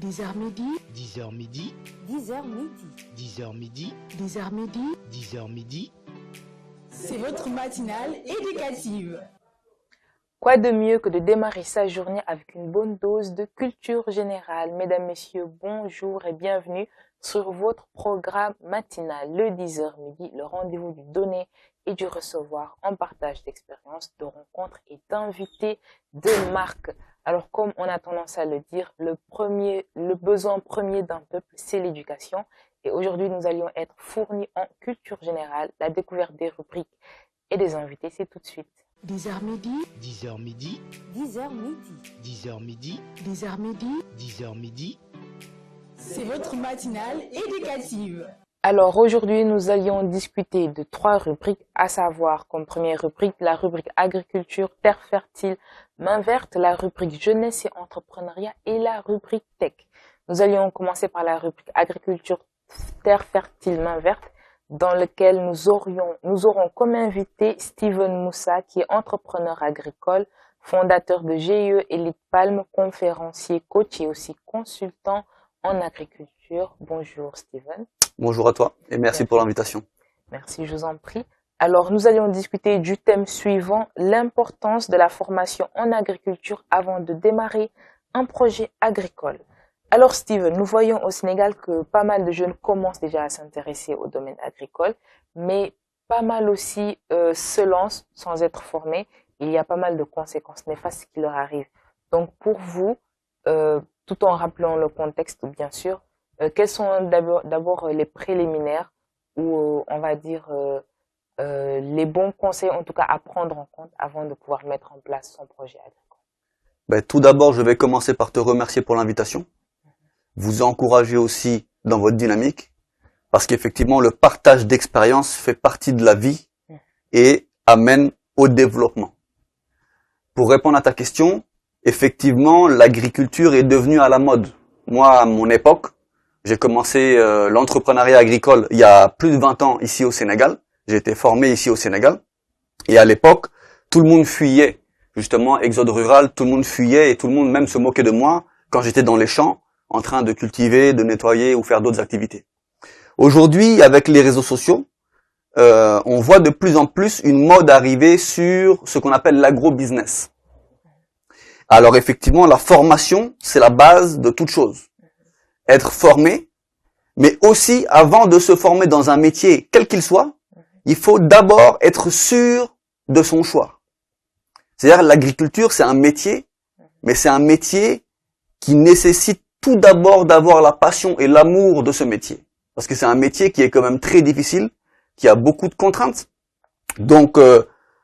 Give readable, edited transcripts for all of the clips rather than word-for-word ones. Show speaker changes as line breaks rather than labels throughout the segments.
10h midi,
10h midi,
10h midi.
10h midi,
10h midi,
10h midi.
C'est votre matinale éducative.
Quoi de mieux que de démarrer sa journée avec une bonne dose de culture générale? Mesdames, Messieurs, bonjour et bienvenue sur votre programme matinal, le 10h midi, le rendez-vous du donner et du recevoir en partage d'expériences, de rencontres et d'invités de marque. Alors, comme on a tendance à le dire, le besoin premier d'un peuple, c'est l'éducation. Et aujourd'hui, nous allions être fournis en culture générale. La découverte des rubriques et des invités, c'est tout de suite.
10h midi,
10h midi,
10h midi.
10h midi,
10h midi,
10h midi.
C'est votre matinale éducative.
Alors aujourd'hui, nous allions discuter de 3 rubriques, à savoir comme première rubrique, la rubrique agriculture, terre fertile, main verte, la rubrique jeunesse et entrepreneuriat et la rubrique tech. Nous allions commencer par la rubrique agriculture, terre fertile, main verte, dans lequel nous aurons comme invité Steven Moussa, qui est entrepreneur agricole, fondateur de GIE Elite Palme, conférencier, coach et aussi consultant en agriculture. Bonjour Steven.
Bonjour à toi et merci pour l'invitation.
Merci, je vous en prie. Alors, nous allions discuter du thème suivant, l'importance de la formation en agriculture avant de démarrer un projet agricole. Alors, Steven, nous voyons au Sénégal que pas mal de jeunes commencent déjà à s'intéresser au domaine agricole, mais pas mal aussi se lancent sans être formés. Il y a pas mal de conséquences néfastes qui leur arrivent. Donc, pour vous, tout en rappelant le contexte, bien sûr, quels sont d'abord les préliminaires ou on va dire les bons conseils en tout cas à prendre en compte avant de pouvoir mettre en place son projet agricole?
Tout d'abord, je vais commencer par te remercier pour l'invitation. Vous encourager aussi dans votre dynamique parce qu'effectivement, le partage d'expérience fait partie de la vie et amène au développement. Pour répondre à ta question, effectivement, l'agriculture est devenue à la mode. Moi, à mon époque, j'ai commencé l'entrepreneuriat agricole il y a plus de 20 ans ici au Sénégal. J'ai été formé ici au Sénégal. Et à l'époque, tout le monde fuyait. Justement, exode rural, tout le monde fuyait et tout le monde même se moquait de moi quand j'étais dans les champs en train de cultiver, de nettoyer ou faire d'autres activités. Aujourd'hui, avec les réseaux sociaux, on voit de plus en plus une mode arriver sur ce qu'on appelle l'agro-business. Alors effectivement, la formation, c'est la base de toute chose. Être formé, mais aussi avant de se former dans un métier, quel qu'il soit, il faut d'abord être sûr de son choix. C'est-à-dire l'agriculture, c'est un métier, mais c'est un métier qui nécessite tout d'abord d'avoir la passion et l'amour de ce métier. Parce que c'est un métier qui est quand même très difficile, qui a beaucoup de contraintes. Donc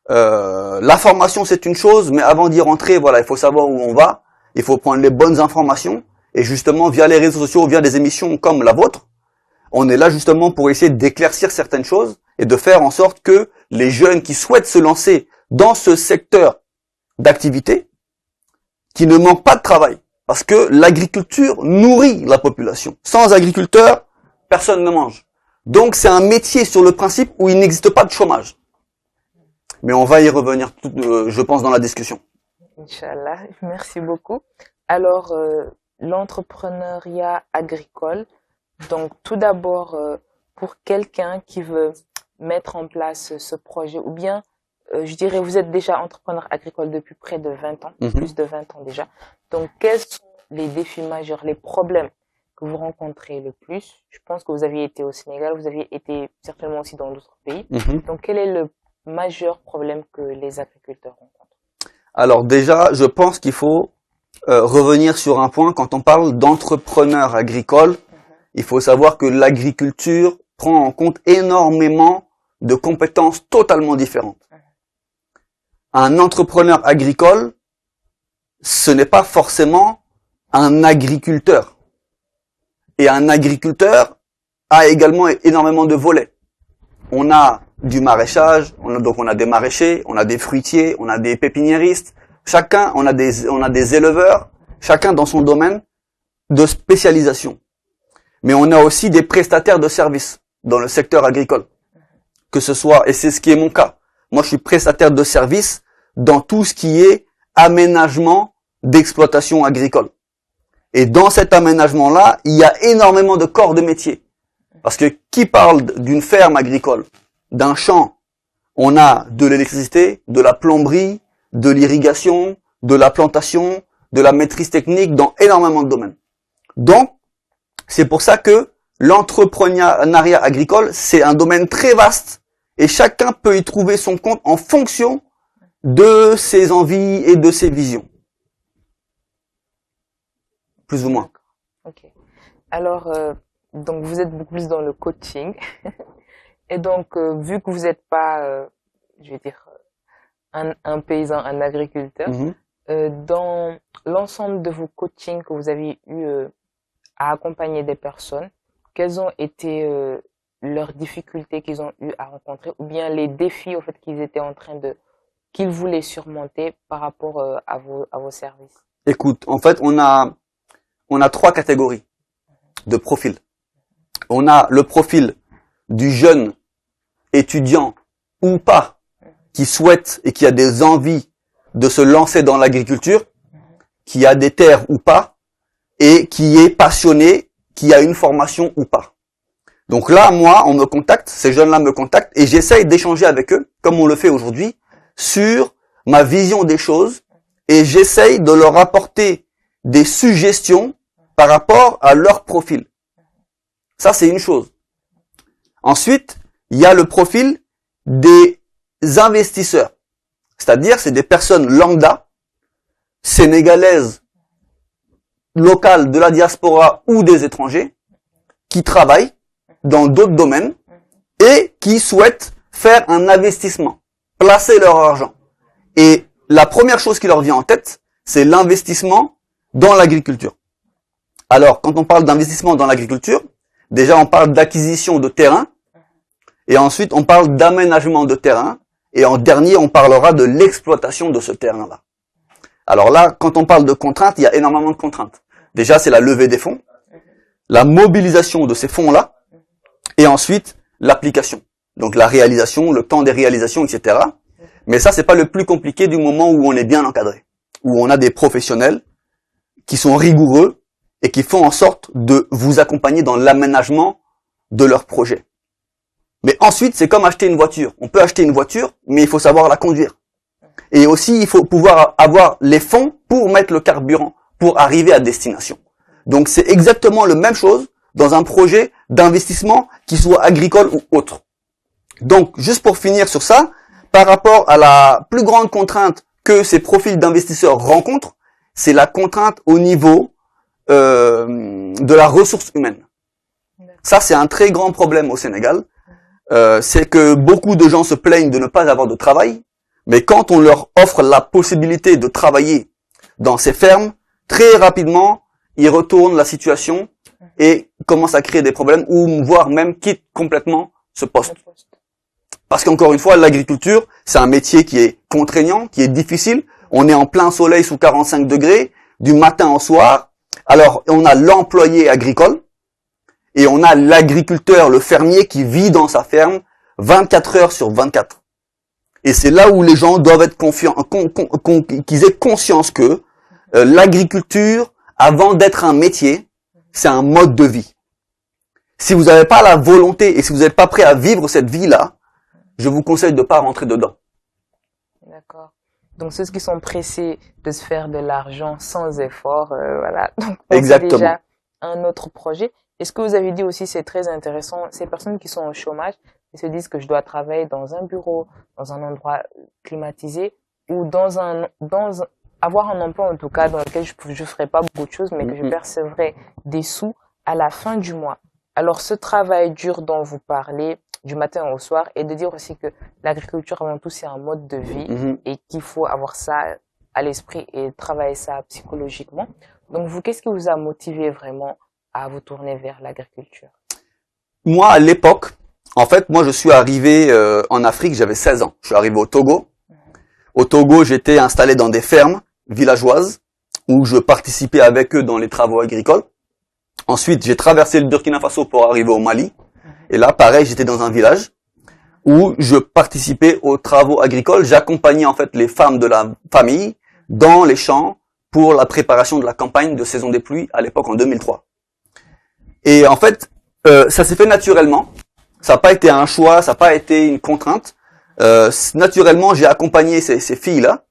la formation, c'est une chose, mais avant d'y rentrer, voilà, il faut savoir où on va, il faut prendre les bonnes informations. Et justement, via les réseaux sociaux, via des émissions comme la vôtre, on est là justement pour essayer d'éclaircir certaines choses et de faire en sorte que les jeunes qui souhaitent se lancer dans ce secteur d'activité, qui ne manquent pas de travail. Parce que l'agriculture nourrit la population. Sans agriculteurs, personne ne mange. Donc c'est un métier sur le principe où il n'existe pas de chômage. Mais on va y revenir, je pense, dans la discussion.
Inch'Allah, merci beaucoup. Alors, l'entrepreneuriat agricole, donc tout d'abord pour quelqu'un qui veut mettre en place ce projet, ou bien je dirais vous êtes déjà entrepreneur agricole depuis près de 20 ans, plus de 20 ans déjà. Donc quels sont les défis majeurs, les problèmes que vous rencontrez le plus? Je pense que vous aviez été au Sénégal, vous aviez été certainement aussi dans d'autres pays. Donc quel est le majeur problème que les agriculteurs rencontrent?
Alors déjà, je pense qu'il faut revenir sur un point. Quand on parle d'entrepreneur agricole, il faut savoir que l'agriculture prend en compte énormément de compétences totalement différentes. Un entrepreneur agricole, ce n'est pas forcément un agriculteur. Et un agriculteur a également énormément de volets. On a du maraîchage, donc on a des maraîchers, on a des fruitiers, on a des pépiniéristes. Chacun, on a des éleveurs, chacun dans son domaine de spécialisation. Mais on a aussi des prestataires de services dans le secteur agricole. Que ce soit, et c'est ce qui est mon cas. Moi, je suis prestataire de services dans tout ce qui est aménagement d'exploitation agricole. Et dans cet aménagement-là, il y a énormément de corps de métier. Parce que qui parle d'une ferme agricole, d'un champ, on a de l'électricité, de la plomberie, de l'irrigation, de la plantation, de la maîtrise technique dans énormément de domaines. Donc, c'est pour ça que l'entrepreneuriat agricole, c'est un domaine très vaste et chacun peut y trouver son compte en fonction de ses envies et de ses visions. Plus ou moins.
Ok. Alors, donc vous êtes beaucoup plus dans le coaching. Et donc, vu que vous n'êtes pas, je vais dire, un paysan, un agriculteur, dans l'ensemble de vos coachings que vous avez eu à accompagner des personnes, quelles ont été leurs difficultés qu'ils ont eu à rencontrer, ou bien les défis au fait qu'ils voulaient surmonter par rapport à vos services?
Écoute, en fait, on a 3 catégories de profils. On a le profil du jeune étudiant ou pas qui souhaite et qui a des envies de se lancer dans l'agriculture, qui a des terres ou pas, et qui est passionné, qui a une formation ou pas. Donc là, moi, on me contacte, ces jeunes-là me contactent, et j'essaye d'échanger avec eux, comme on le fait aujourd'hui, sur ma vision des choses, et j'essaye de leur apporter des suggestions par rapport à leur profil. Ça, c'est une chose. Ensuite, il y a le profil des investisseurs. C'est-à-dire, c'est des personnes lambda, sénégalaises, locales de la diaspora ou des étrangers, qui travaillent dans d'autres domaines et qui souhaitent faire un investissement, placer leur argent. Et la première chose qui leur vient en tête, c'est l'investissement dans l'agriculture. Alors, quand on parle d'investissement dans l'agriculture, déjà on parle d'acquisition de terrain, et ensuite on parle d'aménagement de terrain, et en dernier on parlera de l'exploitation de ce terrain-là. Alors là, quand on parle de contraintes, il y a énormément de contraintes. Déjà, c'est la levée des fonds, la mobilisation de ces fonds-là, et ensuite l'application. Donc la réalisation, le temps des réalisations, etc. Mais ça, c'est pas le plus compliqué du moment où on est bien encadré, où on a des professionnels qui sont rigoureux et qui font en sorte de vous accompagner dans l'aménagement de leur projet. Mais ensuite, c'est comme acheter une voiture. On peut acheter une voiture, mais il faut savoir la conduire. Et aussi, il faut pouvoir avoir les fonds pour mettre le carburant, pour arriver à destination. Donc, c'est exactement la même chose dans un projet d'investissement, qui soit agricole ou autre. Donc, juste pour finir sur ça, par rapport à la plus grande contrainte que ces profils d'investisseurs rencontrent, c'est la contrainte au niveau de la ressource humaine. Ça, c'est un très grand problème au Sénégal. C'est que beaucoup de gens se plaignent de ne pas avoir de travail, mais quand on leur offre la possibilité de travailler dans ces fermes, très rapidement, ils retournent la situation et commencent à créer des problèmes ou voire même quittent complètement ce poste. Parce qu'encore une fois, l'agriculture, c'est un métier qui est contraignant, qui est difficile. On est en plein soleil sous 45 degrés, du matin au soir. Alors, on a l'employé agricole et on a l'agriculteur, le fermier qui vit dans sa ferme 24 heures sur 24. Et c'est là où les gens doivent être confiants, qu'ils aient conscience que l'agriculture, avant d'être un métier, c'est un mode de vie. Si vous n'avez pas la volonté et si vous n'êtes pas prêt à vivre cette vie-là, je vous conseille de ne pas rentrer dedans.
D'accord. Donc ceux qui sont pressés de se faire de l'argent sans effort, voilà. Donc
Exactement.
C'est déjà un autre projet. Et ce que vous avez dit aussi, c'est très intéressant. Ces personnes qui sont au chômage, ils se disent que je dois travailler dans un bureau, dans un endroit climatisé, ou avoir un emploi en tout cas dans lequel je ferai pas beaucoup de choses, mais que je percevrai des sous à la fin du mois. Alors ce travail dur dont vous parlez, du matin au soir, et de dire aussi que l'agriculture avant tout c'est un mode de vie et qu'il faut avoir ça à l'esprit et travailler ça psychologiquement. Donc vous, qu'est-ce qui vous a motivé vraiment à vous tourner vers l'agriculture?
Moi, à l'époque, en fait, moi je suis arrivé en Afrique, j'avais 16 ans. Je suis arrivé au Togo. Au Togo, j'étais installé dans des fermes villageoises où je participais avec eux dans les travaux agricoles. Ensuite, j'ai traversé le Burkina Faso pour arriver au Mali. Et là, pareil, j'étais dans un village où je participais aux travaux agricoles. J'accompagnais en fait les femmes de la famille dans les champs pour la préparation de la campagne de saison des pluies à l'époque en 2003. Et en fait, ça s'est fait naturellement. Ça n'a pas été un choix, ça n'a pas été une contrainte. Naturellement, j'ai accompagné ces filles-là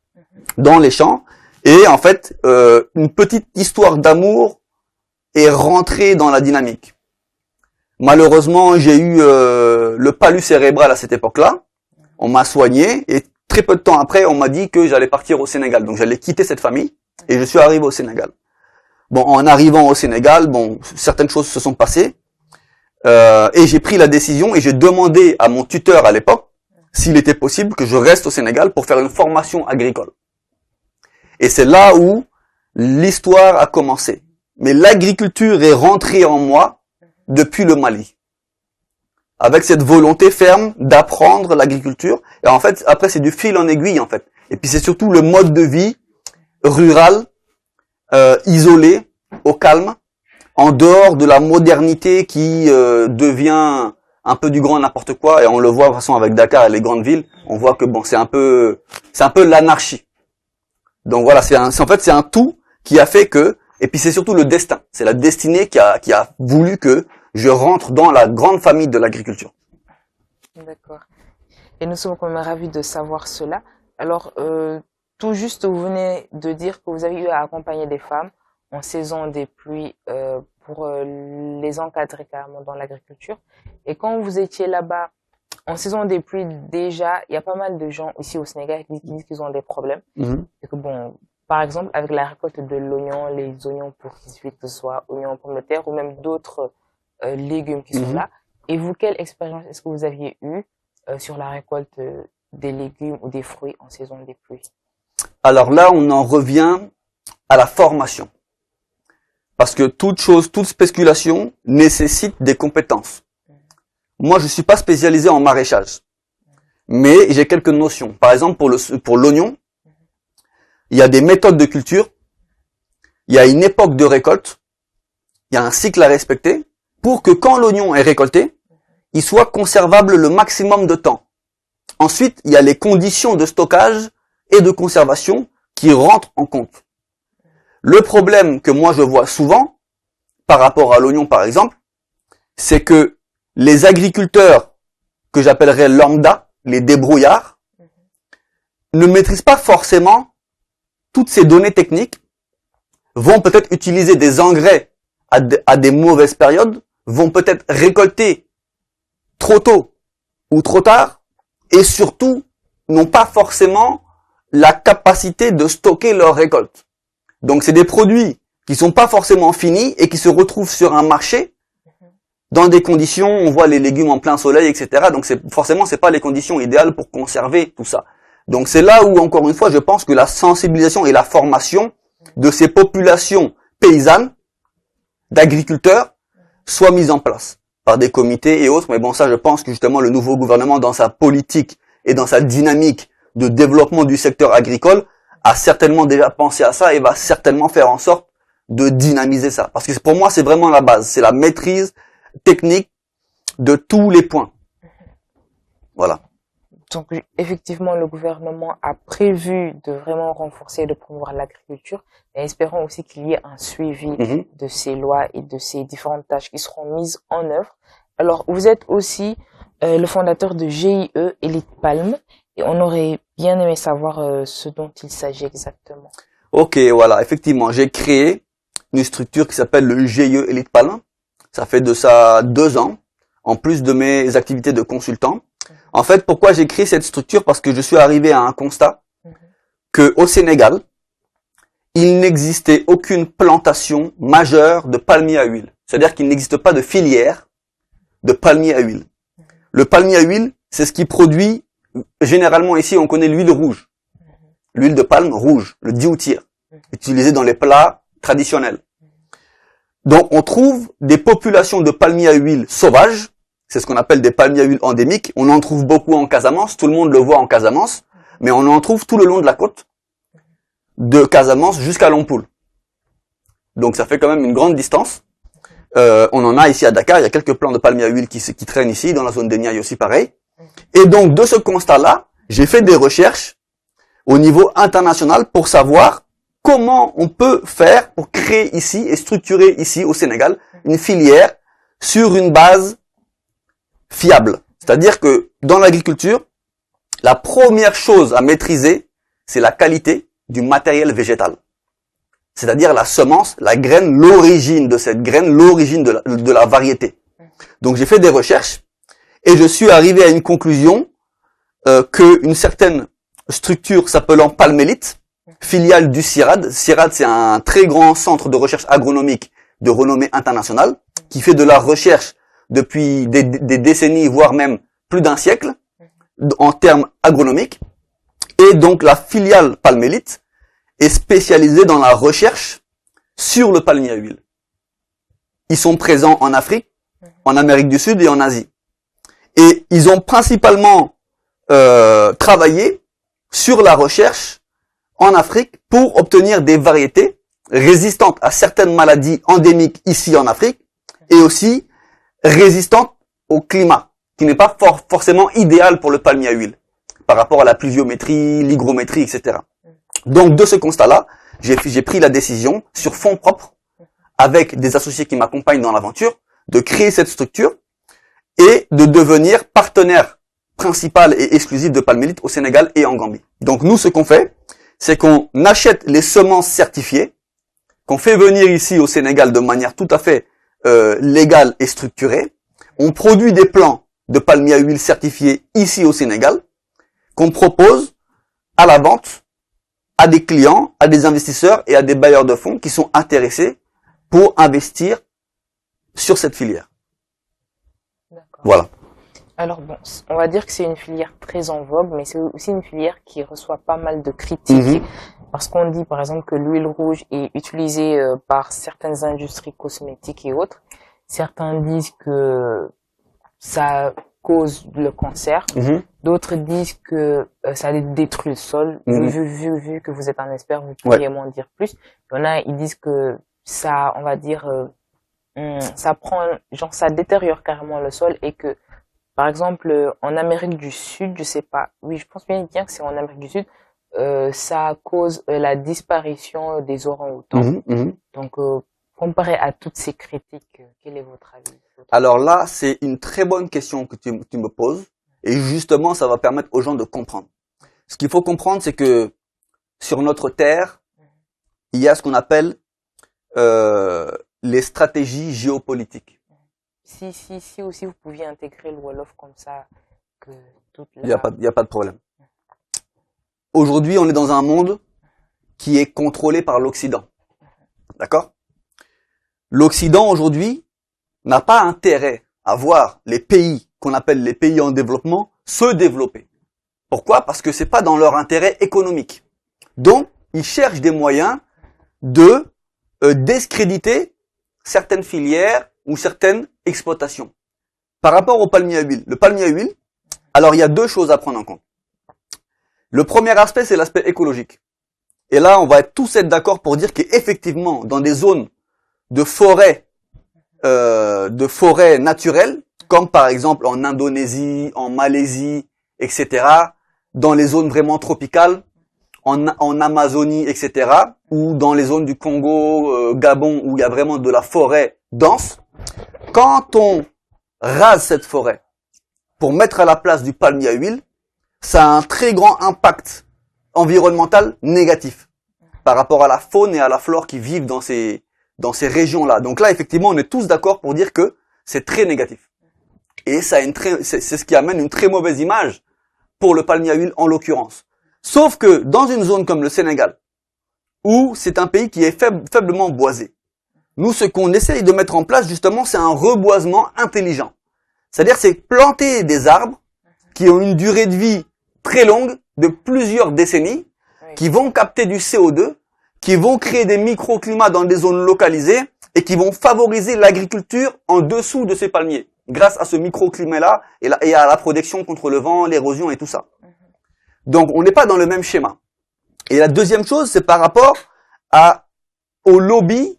dans les champs. Et en fait, une petite histoire d'amour est rentrée dans la dynamique. Malheureusement, j'ai eu le palud cérébral à cette époque-là. On m'a soigné et très peu de temps après, on m'a dit que j'allais partir au Sénégal. Donc j'allais quitter cette famille et je suis arrivé au Sénégal. Bon, en arrivant au Sénégal, bon, certaines choses se sont passées et j'ai pris la décision et j'ai demandé à mon tuteur à l'époque s'il était possible que je reste au Sénégal pour faire une formation agricole. Et c'est là où l'histoire a commencé. Mais l'agriculture est rentrée en moi depuis le Mali. Avec cette volonté ferme d'apprendre l'agriculture. Et en fait, après, c'est du fil en aiguille, en fait. Et puis, c'est surtout le mode de vie rural, isolé, au calme, en dehors de la modernité qui devient un peu du grand n'importe quoi. Et on le voit, de toute façon, avec Dakar et les grandes villes. On voit que, bon, c'est un peu l'anarchie. Donc voilà, en fait, c'est un tout qui a fait que, et puis c'est surtout le destin. C'est la destinée qui a voulu que je rentre dans la grande famille de l'agriculture.
D'accord. Et nous sommes quand même ravis de savoir cela. Alors, tout juste, vous venez de dire que vous avez eu à accompagner des femmes en saison des pluies pour les encadrer carrément dans l'agriculture. Et quand vous étiez là-bas, en saison des pluies, déjà, il y a pas mal de gens ici au Sénégal qui disent qu'ils ont des problèmes. Et que bon, par exemple, avec la récolte de l'oignon, les oignons pour qu'ils suivent, que ce soit oignons, pommes de terre ou même d'autres légumes qui sont là. Et vous, quelle expérience est-ce que vous aviez eue sur la récolte des légumes ou des fruits en saison des pluies?
Alors là, on en revient à la formation. Parce que toute spéculation nécessite des compétences. Moi, je suis pas spécialisé en maraîchage. Mais j'ai quelques notions. Par exemple, pour l'oignon, il y a des méthodes de culture, il y a une époque de récolte, il y a un cycle à respecter pour que quand l'oignon est récolté, il soit conservable le maximum de temps. Ensuite, il y a les conditions de stockage et de conservation qui rentrent en compte. Le problème que moi je vois souvent, par rapport à l'oignon par exemple, c'est que les agriculteurs, que j'appellerais lambda, les débrouillards, ne maîtrisent pas forcément toutes ces données techniques, vont peut-être utiliser des engrais à des mauvaises périodes, vont peut-être récolter trop tôt ou trop tard, et surtout n'ont pas forcément la capacité de stocker leur récolte. Donc c'est des produits qui sont pas forcément finis et qui se retrouvent sur un marché dans des conditions, on voit les légumes en plein soleil, etc. Donc forcément c'est pas les conditions idéales pour conserver tout ça. Donc c'est là où, encore une fois, je pense que la sensibilisation et la formation de ces populations paysannes, d'agriculteurs, soient mises en place par des comités et autres. Mais bon, ça, je pense que justement le nouveau gouvernement, dans sa politique et dans sa dynamique de développement du secteur agricole, a certainement déjà pensé à ça et va certainement faire en sorte de dynamiser ça. Parce que pour moi, c'est vraiment la base. C'est la maîtrise technique de tous les points. Voilà.
Donc, effectivement, le gouvernement a prévu de vraiment renforcer et de promouvoir l'agriculture, mais espérons aussi qu'il y ait un suivi de ces lois et de ces différentes tâches qui seront mises en œuvre. Alors, vous êtes aussi le fondateur de GIE Elite Palm, et on aurait bien aimé savoir ce dont il s'agit exactement.
Ok, voilà, effectivement, j'ai créé une structure qui s'appelle le GIE Elite Palm. Ça fait de ça 2 ans, en plus de mes activités de consultant. En fait, pourquoi j'ai créé cette structure? Parce que je suis arrivé à un constat que au Sénégal, il n'existait aucune plantation majeure de palmier à huile. C'est-à-dire qu'il n'existe pas de filière de palmier à huile. Le palmier à huile, c'est ce qui produit, généralement ici, on connaît l'huile rouge. L'huile de palme rouge, le dioutir, utilisé dans les plats traditionnels. Donc, on trouve des populations de palmiers à huile sauvages. C'est ce qu'on appelle des palmiers à huile endémiques. On en trouve beaucoup en Casamance. Tout le monde le voit en Casamance. Mais on en trouve tout le long de la côte. De Casamance jusqu'à Lompoul. Donc, ça fait quand même une grande distance. On en a ici à Dakar. Il y a quelques plants de palmiers à huile qui traînent ici. Dans la zone des Niayes aussi, pareil. Et donc, de ce constat-là, j'ai fait des recherches au niveau international pour savoir comment on peut faire pour créer ici et structurer ici au Sénégal une filière sur une base fiable. C'est-à-dire que dans l'agriculture, la première chose à maîtriser, c'est la qualité du matériel végétal. C'est-à-dire la semence, la graine, l'origine de cette graine, l'origine de la variété. Donc j'ai fait des recherches et je suis arrivé à une conclusion qu'une certaine structure s'appelant Palmélite, filiale du CIRAD. CIRAD, c'est un très grand centre de recherche agronomique de renommée internationale qui fait de la recherche depuis des décennies, voire même plus d'un siècle, en termes agronomiques. Et donc la filiale Palmélite est spécialisée dans la recherche sur le palmier à huile. Ils sont présents en Afrique, en Amérique du Sud et en Asie. Et ils ont principalement travaillé sur la recherche en Afrique pour obtenir des variétés résistantes à certaines maladies endémiques ici en Afrique et aussi résistantes au climat, qui n'est pas forcément idéal pour le palmier à huile par rapport à la pluviométrie, l'hygrométrie, etc. Donc de ce constat-là, j'ai pris la décision sur fonds propres avec des associés qui m'accompagnent dans l'aventure de créer cette structure et de devenir partenaire principal et exclusif de Palmélite au Sénégal et en Gambie. Donc nous, ce qu'on fait, c'est qu'on achète les semences certifiées, qu'on fait venir ici au Sénégal de manière tout à fait légale et structurée. On produit des plants de palmier à huile certifiés ici au Sénégal, qu'on propose à la vente à des clients, à des investisseurs et à des bailleurs de fonds qui sont intéressés pour investir sur cette filière.
D'accord.
Voilà.
Alors bon, on va dire que c'est une filière très en vogue, mais c'est aussi une filière qui reçoit pas mal de critiques. Parce qu'on dit par exemple que l'huile rouge est utilisée par certaines industries cosmétiques et autres. Certains disent que ça cause le cancer. D'autres disent que ça détruit le sol. Vu que vous êtes un expert, vous pourriez m'en dire plus. Il y en a, ils disent que ça, on va dire, ça prend, genre ça détériore carrément le sol et que, par exemple, en Amérique du Sud, je sais pas, oui, je pense bien que c'est en Amérique du Sud, ça cause la disparition des orang-outans. Donc, comparé à toutes ces critiques, quel est votre avis?
Alors là, c'est une très bonne question que tu me poses. Et justement, ça va permettre aux gens de comprendre. Ce qu'il faut comprendre, c'est que sur notre terre, il y a ce qu'on appelle les stratégies géopolitiques.
Si aussi vous pouviez intégrer le Wolof comme ça, que toute la...
Il y a pas de problème. Aujourd'hui, on est dans un monde qui est contrôlé par l'Occident. D'accord? L'Occident, aujourd'hui, n'a pas intérêt à voir les pays qu'on appelle les pays en développement se développer. Pourquoi? Parce que c'est pas dans leur intérêt économique. Donc, ils cherchent des moyens de discréditer certaines filières ou certaines exploitations. Par rapport au palmier à huile, le palmier à huile, alors il y a deux choses à prendre en compte. Le premier aspect, c'est l'aspect écologique. Et là, on va tous être d'accord pour dire qu'effectivement, dans des zones de forêt naturelles, comme par exemple en Indonésie, en Malaisie, etc., dans les zones vraiment tropicales, en Amazonie, etc., ou dans les zones du Congo, Gabon, où il y a vraiment de la forêt dense, quand on rase cette forêt pour mettre à la place du palmier à huile, ça a un très grand impact environnemental négatif par rapport à la faune et à la flore qui vivent dans ces régions-là. Donc là, effectivement, on est tous d'accord pour dire que c'est très négatif. Et ça a c'est ce qui amène une très mauvaise image pour le palmier à huile en l'occurrence. Sauf que dans une zone comme le Sénégal, où c'est un pays qui est faiblement boisé, nous, ce qu'on essaye de mettre en place, justement, c'est un reboisement intelligent. C'est-à-dire, c'est planter des arbres qui ont une durée de vie très longue, de plusieurs décennies, qui vont capter du CO2, qui vont créer des microclimats dans des zones localisées et qui vont favoriser l'agriculture en dessous de ces palmiers, grâce à ce microclimat-là et à la protection contre le vent, l'érosion et tout ça. Donc, on n'est pas dans le même schéma. Et la deuxième chose, c'est par rapport au lobby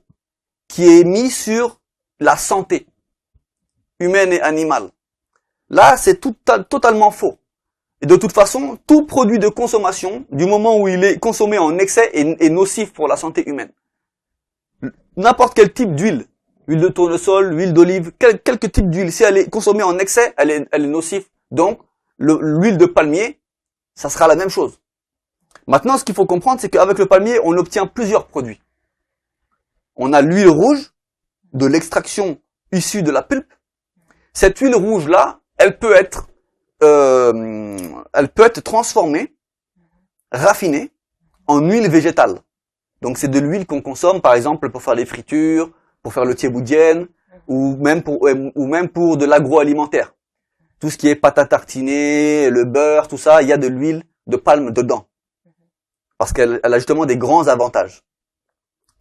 qui est mis sur la santé humaine et animale. Là, c'est totalement faux. Et de toute façon, tout produit de consommation, du moment où il est consommé en excès, est nocif pour la santé humaine. N'importe quel type d'huile, huile de tournesol, huile d'olive, quelque type d'huile, si elle est consommée en excès, elle est nocive. Donc, l'huile de palmier, ça sera la même chose. Maintenant, ce qu'il faut comprendre, c'est qu'avec le palmier, on obtient plusieurs produits. On a l'huile rouge, de l'extraction issue de la pulpe. Cette huile rouge-là, elle peut être transformée, raffinée, en huile végétale. Donc c'est de l'huile qu'on consomme, par exemple, pour faire les fritures, pour faire le thieboudienne, ou même pour de l'agroalimentaire. Tout ce qui est pâte à tartiner, le beurre, tout ça, il y a de l'huile de palme dedans. Parce qu'elle a justement des grands avantages.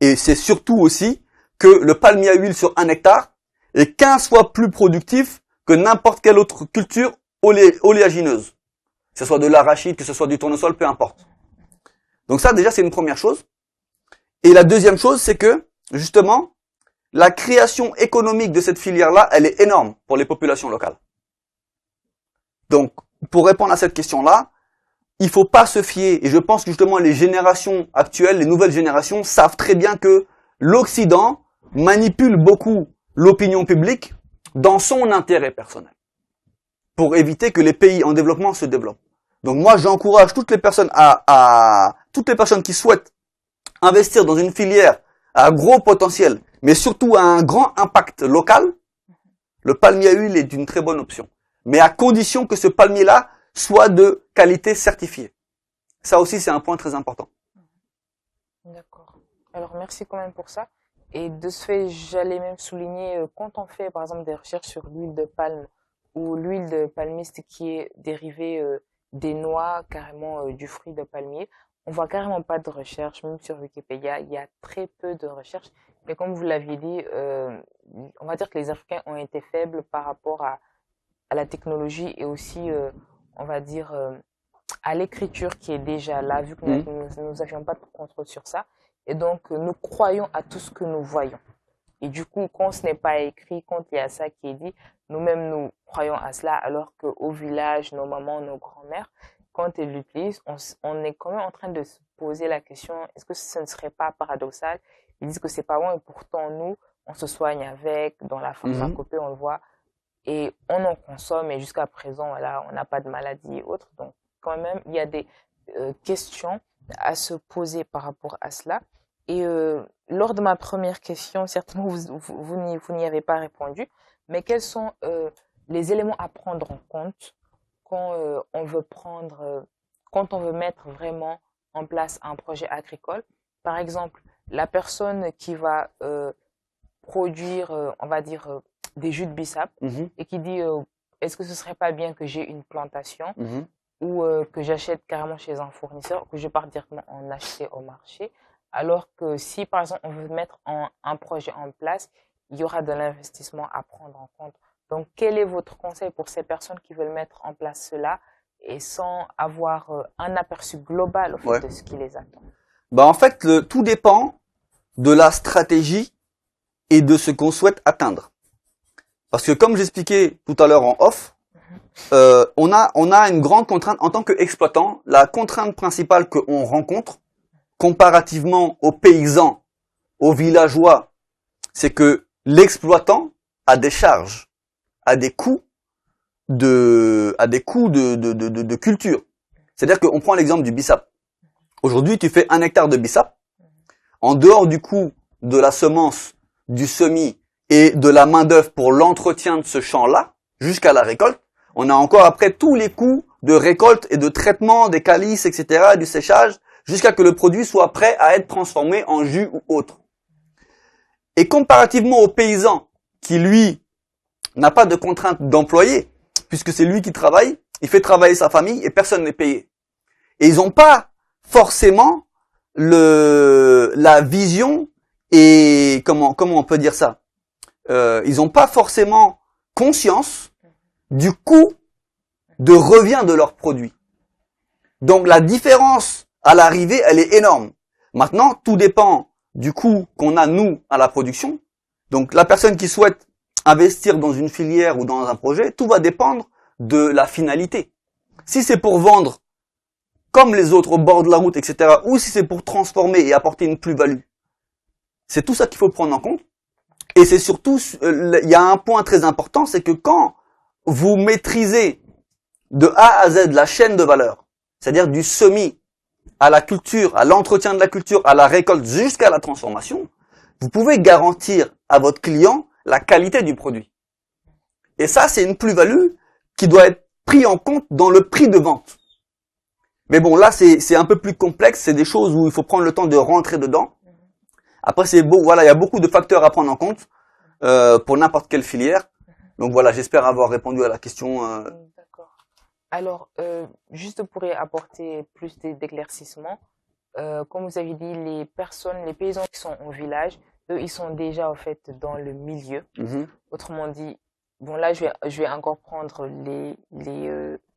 Et c'est surtout aussi que le palmier à huile sur 1 hectare est 15 fois plus productif que n'importe quelle autre culture oléagineuse. Que ce soit de l'arachide, que ce soit du tournesol, peu importe. Donc ça, déjà, c'est une première chose. Et la deuxième chose, c'est que, justement, la création économique de cette filière-là, elle est énorme pour les populations locales. Donc, pour répondre à cette question-là, il faut pas se fier, et je pense que justement les générations actuelles, les nouvelles générations, savent très bien que l'Occident manipule beaucoup l'opinion publique dans son intérêt personnel, pour éviter que les pays en développement se développent. Donc moi, j'encourage toutes les personnes toutes les personnes qui souhaitent investir dans une filière à gros potentiel, mais surtout à un grand impact local, le palmier à huile est une très bonne option. Mais à condition que ce palmier-là soit de qualité certifiée. Ça aussi, c'est un point très important.
D'accord. Alors, merci quand même pour ça. Et de ce fait, j'allais même souligner, quand on fait, par exemple, des recherches sur l'huile de palme ou l'huile de palmiste qui est dérivée des noix, carrément du fruit de palmier, on voit carrément pas de recherche, même sur Wikipédia, il y a très peu de recherches. Mais comme vous l'aviez dit, on va dire que les Africains ont été faibles par rapport à la technologie et aussi, on va dire, à l'écriture qui est déjà là, vu que nous n'avions pas de contrôle sur ça. Et donc, nous croyons à tout ce que nous voyons. Et du coup, quand ce n'est pas écrit, quand il y a ça qui est dit, nous-mêmes, nous croyons à cela, alors qu'au village, nos mamans, nos grands-mères, quand elles l'utilisent, on est quand même en train de se poser la question, est-ce que ce ne serait pas paradoxal? Ils disent que c'est pas bon, et pourtant, nous, on se soigne avec, dans la pharmacopée, on le voit, et on en consomme, et jusqu'à présent, voilà, on n'a pas de maladie et autres. Donc, quand même, il y a des questions à se poser par rapport à cela. Et lors de ma première question, certainement, vous n'y avez pas répondu, mais quels sont les éléments à prendre en compte quand on veut mettre vraiment en place un projet agricole? Par exemple, la personne qui va produire, on va dire, des jus de bissap et qui dit est-ce que ce serait pas bien que j'ai une plantation ou que j'achète carrément chez un fournisseur, que je parte directement en acheter au marché, alors que si par exemple on veut mettre un projet en place, il y aura de l'investissement à prendre en compte. Donc quel est votre conseil pour ces personnes qui veulent mettre en place cela et sans avoir un aperçu global au fait de ce qui les attend?
Bah en fait, tout dépend de la stratégie et de ce qu'on souhaite atteindre. Parce que comme j'expliquais tout à l'heure en off, on a une grande contrainte en tant qu'exploitant. La contrainte principale qu'on rencontre, comparativement aux paysans, aux villageois, c'est que l'exploitant a des charges, a des coûts de culture. C'est-à-dire qu'on prend l'exemple du bissap. Aujourd'hui, tu fais 1 hectare de bissap. En dehors du coût de la semence, du semis et de la main-d'œuvre pour l'entretien de ce champ-là, jusqu'à la récolte, on a encore après tous les coûts de récolte et de traitement des calices, etc., du séchage, jusqu'à que le produit soit prêt à être transformé en jus ou autre. Et comparativement au paysan, qui lui n'a pas de contrainte d'employé, puisque c'est lui qui travaille, il fait travailler sa famille et personne n'est payé. Et ils n'ont pas forcément la vision et comment on peut dire ça, ils n'ont pas forcément conscience du coût de revient de leurs produits. Donc la différence à l'arrivée, elle est énorme. Maintenant, tout dépend du coût qu'on a nous à la production. Donc la personne qui souhaite investir dans une filière ou dans un projet, tout va dépendre de la finalité. Si c'est pour vendre comme les autres au bord de la route, etc., ou si c'est pour transformer et apporter une plus-value, c'est tout ça qu'il faut prendre en compte. Et c'est surtout, il y a un point très important, c'est que quand vous maîtrisez de A à Z la chaîne de valeur, c'est-à-dire du semis à la culture, à l'entretien de la culture, à la récolte jusqu'à la transformation, vous pouvez garantir à votre client la qualité du produit. Et ça, c'est une plus-value qui doit être prise en compte dans le prix de vente. Mais bon, là, c'est un peu plus complexe, c'est des choses où il faut prendre le temps de rentrer dedans. Après, c'est beau, voilà, il y a beaucoup de facteurs à prendre en compte pour n'importe quelle filière. Donc voilà, j'espère avoir répondu à la question.
D'accord. Alors, juste pour y apporter plus d'éclaircissements, comme vous avez dit, les paysans qui sont au village, eux, ils sont déjà en fait dans le milieu. Autrement dit, bon là, je vais encore prendre les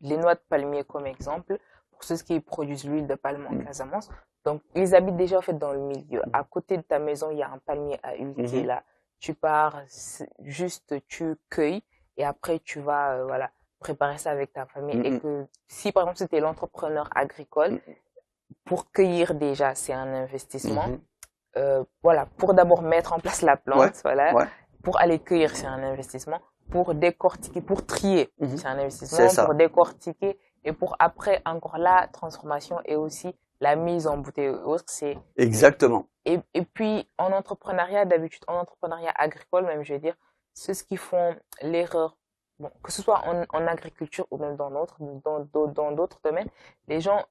noix de palmier comme exemple pour ceux qui produisent l'huile de palme en Casamance. Donc, ils habitent déjà en fait dans le milieu. À côté de ta maison, il y a un palmier à huile qui est là. Tu pars, juste tu cueilles et après tu vas voilà préparer ça avec ta famille. Et que si par exemple c'était l'entrepreneur agricole, pour cueillir déjà c'est un investissement. Voilà, pour d'abord mettre en place la plante, voilà. Pour aller cueillir c'est un investissement. Pour décortiquer, pour trier c'est un investissement. Pour décortiquer et pour après encore la transformation et aussi la mise en bouteille ou autre, c'est...
Exactement.
Et puis, en entrepreneuriat, d'habitude, en entrepreneuriat agricole, même, je vais dire, ceux qui font l'erreur, bon, que ce soit en agriculture ou même dans d'autres domaines, les gens,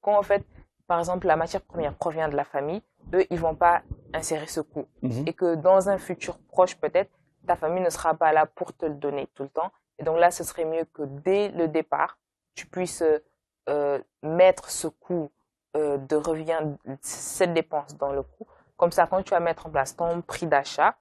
quand en fait, par exemple, la matière première provient de la famille, eux, ils vont pas insérer ce coût. Et que dans un futur proche, peut-être, ta famille ne sera pas là pour te le donner tout le temps. Et donc là, ce serait mieux que dès le départ, tu puisses mettre ce coût de revient, cette dépense dans le coût. Comme ça, quand tu vas mettre en place ton prix d'achat,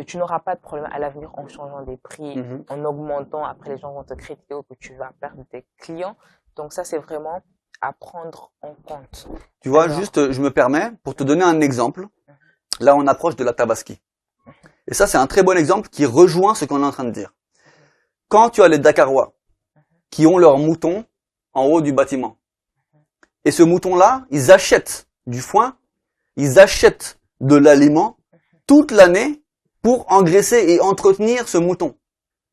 tu n'auras pas de problème à l'avenir en changeant des prix, en augmentant. Après, les gens vont te critiquer ou que tu vas perdre tes clients. Donc ça, c'est vraiment à prendre en compte.
Tu vois, juste, je me permets, pour te donner un exemple, là, on approche de la Tabaski. Et ça, c'est un très bon exemple qui rejoint ce qu'on est en train de dire. Quand tu as les Dakarois qui ont leurs moutons en haut du bâtiment, et ce mouton-là, ils achètent du foin, ils achètent de l'aliment toute l'année pour engraisser et entretenir ce mouton.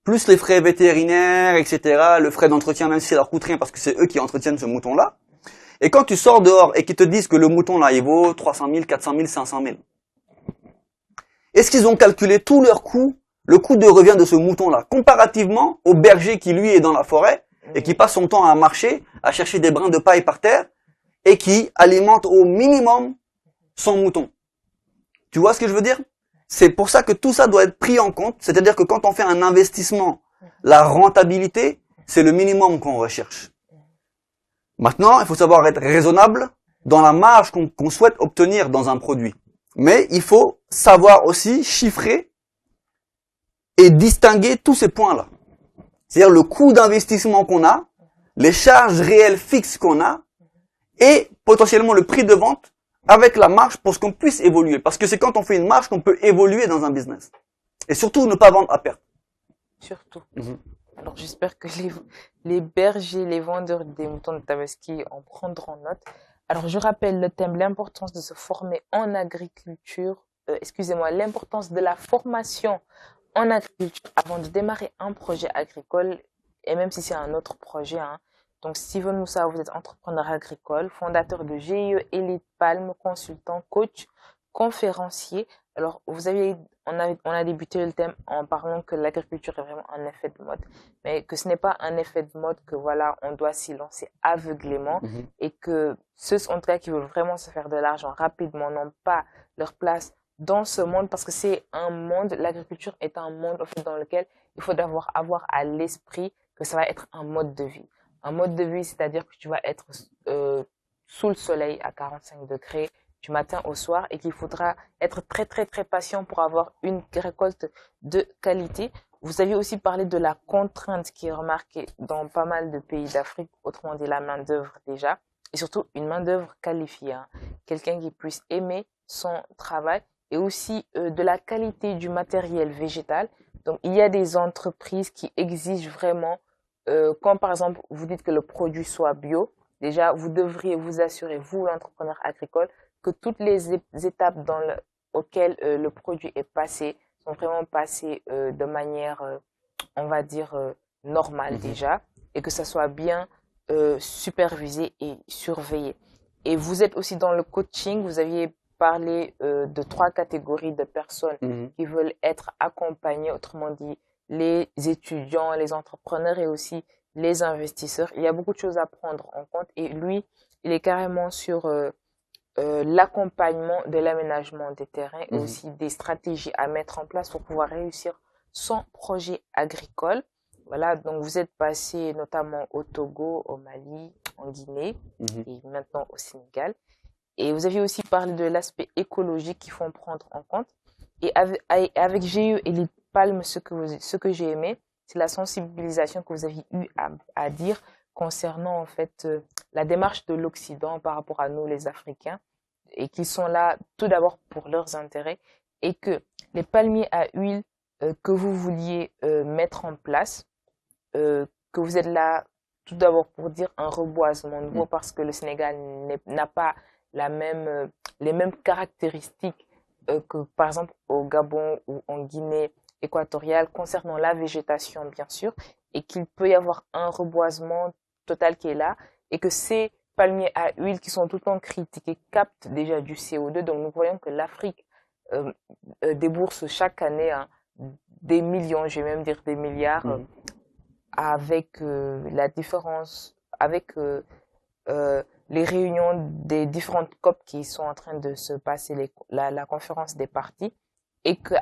Plus les frais vétérinaires, etc., le frais d'entretien, même si ça leur coûte rien parce que c'est eux qui entretiennent ce mouton-là. Et quand tu sors dehors et qu'ils te disent que le mouton-là, il vaut 300 000, 400 000, 500 000, est-ce qu'ils ont calculé tout leur coût, le coût de revient de ce mouton-là, comparativement au berger qui, lui, est dans la forêt et qui passe son temps à marcher, à chercher des brins de paille par terre, et qui alimente au minimum son mouton. Tu vois ce que je veux dire? C'est pour ça que tout ça doit être pris en compte. C'est-à-dire que quand on fait un investissement, la rentabilité, c'est le minimum qu'on recherche. Maintenant, il faut savoir être raisonnable dans la marge qu'on souhaite obtenir dans un produit. Mais il faut savoir aussi chiffrer et distinguer tous ces points-là. C'est-à-dire le coût d'investissement qu'on a, les charges réelles fixes qu'on a, et potentiellement le prix de vente avec la marge pour ce qu'on puisse évoluer. Parce que c'est quand on fait une marge qu'on peut évoluer dans un business. Et surtout, ne pas vendre à perte.
Surtout. Alors, j'espère que les bergers, les vendeurs des moutons de Tabaski en prendront note. Alors, je rappelle le thème, l'importance de se former en agriculture. L'importance de la formation en agriculture avant de démarrer un projet agricole. Et même si c'est un autre projet, hein. Donc, Steven Moussa, vous êtes entrepreneur agricole, fondateur de GIE Elite Palme, consultant, coach, conférencier. Alors, on a débuté le thème en parlant que l'agriculture est vraiment un effet de mode, mais que ce n'est pas un effet de mode que voilà, on doit s'y lancer aveuglément et que ceux, en tout cas, qui veulent vraiment se faire de l'argent rapidement n'ont pas leur place dans ce monde parce que c'est un monde, l'agriculture est un monde en fait, dans lequel il faut avoir à l'esprit que ça va être un mode de vie. Un mode de vie, c'est-à-dire que tu vas être sous le soleil à 45 degrés du matin au soir et qu'il faudra être très, très, très patient pour avoir une récolte de qualité. Vous avez aussi parlé de la contrainte qui est remarquée dans pas mal de pays d'Afrique, autrement dit la main-d'œuvre déjà, et surtout une main-d'œuvre qualifiée, hein. Quelqu'un qui puisse aimer son travail et aussi de la qualité du matériel végétal. Donc, il y a des entreprises qui exigent vraiment quand par exemple vous dites que le produit soit bio, déjà vous devriez vous assurer, vous l'entrepreneur agricole, que toutes les étapes auxquelles le produit est passé sont vraiment passées de manière, on va dire, normale déjà, et que ça soit bien supervisé et surveillé. Et vous êtes aussi dans le coaching, vous aviez parlé de 3 catégories de personnes qui veulent être accompagnées, autrement dit les étudiants, les entrepreneurs et aussi les investisseurs. Il y a beaucoup de choses à prendre en compte et lui, il est carrément sur l'accompagnement de l'aménagement des terrains et aussi des stratégies à mettre en place pour pouvoir réussir son projet agricole. Voilà, donc vous êtes passé notamment au Togo, au Mali, en Guinée et maintenant au Sénégal. Et vous aviez aussi parlé de l'aspect écologique qu'il faut prendre en compte. Et avec GE et les palmes, ce que j'ai aimé, c'est la sensibilisation que vous avez eu à dire concernant en fait la démarche de l'Occident par rapport à nous les Africains et qui sont là tout d'abord pour leurs intérêts et que les palmiers à huile que vous vouliez mettre en place, que vous êtes là tout d'abord pour dire un reboisement nouveau parce que le Sénégal n'a pas les mêmes caractéristiques que par exemple au Gabon ou en Guinée équatoriale concernant la végétation bien sûr et qu'il peut y avoir un reboisement total qui est là et que ces palmiers à huile qui sont tout le temps critiqués captent déjà du CO2. Donc nous voyons que l'Afrique débourse chaque année des millions, je vais même dire des milliards avec la différence, avec les réunions des différentes COP qui sont en train de se passer, la conférence des partis, et que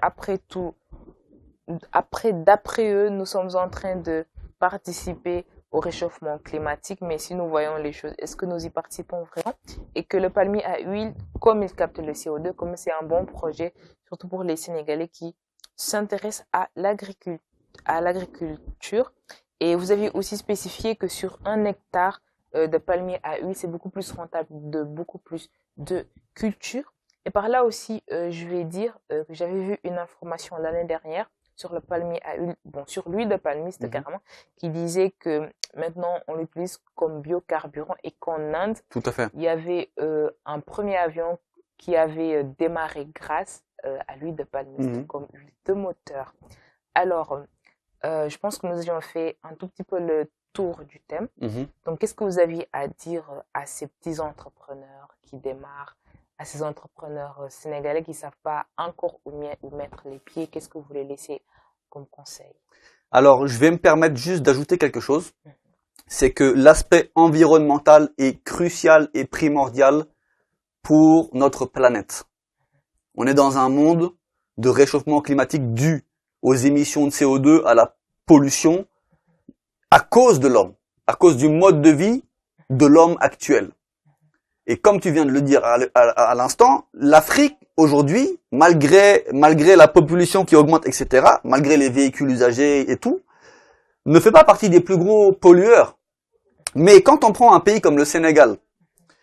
d'après eux, nous sommes en train de participer au réchauffement climatique, mais si nous voyons les choses, est-ce que nous y participons vraiment? Et que le palmier à huile, comme il capte le CO2, comme c'est un bon projet, surtout pour les Sénégalais qui s'intéressent à l'agriculture. Et vous aviez aussi spécifié que sur 1 hectare de palmier à huile, c'est beaucoup plus rentable de beaucoup plus de culture. Et par là aussi, je vais dire que j'avais vu une information l'année dernière sur le palmier à huile, sur l'huile de palmiste carrément, qui disait que maintenant on l'utilise comme biocarburant et qu'en Inde,
Tout à fait.
il y avait un premier avion qui avait démarré grâce à l'huile de palmiste comme huile de moteur. Alors, je pense que nous avions fait un tout petit peu le tour du thème. Donc, qu'est-ce que vous aviez à dire à ces petits entrepreneurs qui démarrent, à ces entrepreneurs sénégalais qui ne savent pas encore où mettre les pieds? Qu'est-ce que vous voulez laisser comme conseil?
Alors, je vais me permettre juste d'ajouter quelque chose. C'est que l'aspect environnemental est crucial et primordial pour notre planète. On est dans un monde de réchauffement climatique dû aux émissions de CO2, à la pollution, à cause de l'homme, à cause du mode de vie de l'homme actuel. Et comme tu viens de le dire à l'instant, l'Afrique, aujourd'hui, malgré la population qui augmente, etc., malgré les véhicules usagés et tout, ne fait pas partie des plus gros pollueurs. Mais quand on prend un pays comme le Sénégal,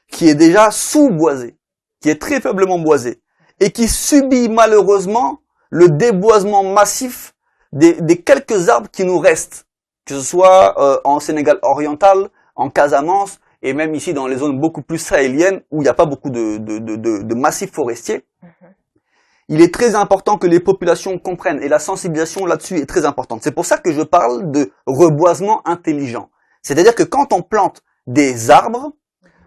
qui est déjà sous-boisé, qui est très faiblement boisé, et qui subit malheureusement le déboisement massif des quelques arbres qui nous restent, que ce soit en Sénégal oriental, en Casamance, et même ici dans les zones beaucoup plus sahéliennes où il n'y a pas beaucoup de massifs forestiers. Il est très important que les populations comprennent et la sensibilisation là-dessus est très importante. C'est pour ça que je parle de reboisement intelligent. C'est-à-dire que quand on plante des arbres,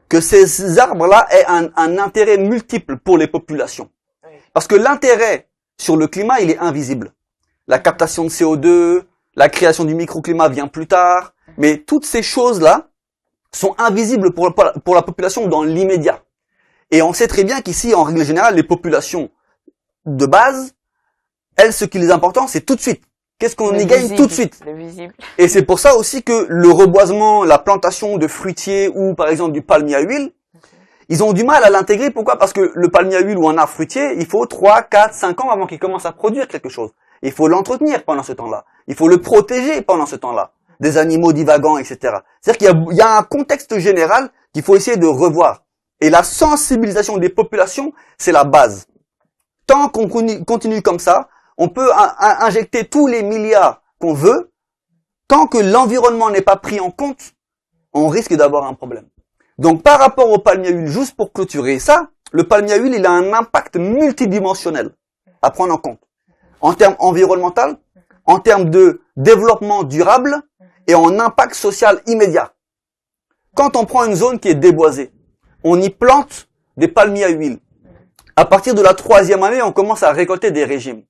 que ces arbres-là aient un intérêt multiple pour les populations. Parce que l'intérêt sur le climat, il est invisible. La captation de CO2, la création du microclimat vient plus tard, mais toutes ces choses-là sont invisibles pour la population dans l'immédiat. Et on sait très bien qu'ici, en règle générale, les populations de base, elles, ce qui les est important, c'est tout de suite. Qu'est-ce qu'on y gagne tout de suite? Et c'est pour ça aussi que le reboisement, la plantation de fruitiers ou par exemple du palmier à huile, ils ont du mal à l'intégrer. Pourquoi? Parce que le palmier à huile ou un arbre fruitier, il faut 3, 4, 5 ans avant qu'il commence à produire quelque chose. Il faut l'entretenir pendant ce temps-là. Il faut le protéger pendant ce temps-là. Des animaux divagants, etc. C'est-à-dire qu'il y a un contexte général qu'il faut essayer de revoir. Et la sensibilisation des populations, c'est la base. Tant qu'on continue comme ça, on peut injecter tous les milliards qu'on veut, tant que l'environnement n'est pas pris en compte, on risque d'avoir un problème. Donc, par rapport au palmier à huile, juste pour clôturer ça, le palmier à huile, il a un impact multidimensionnel à prendre en compte. En termes environnemental, en termes de développement durable et en impact social immédiat. Quand on prend une zone qui est déboisée, on y plante des palmiers à huile. À partir de la 3e année, on commence à récolter des régimes.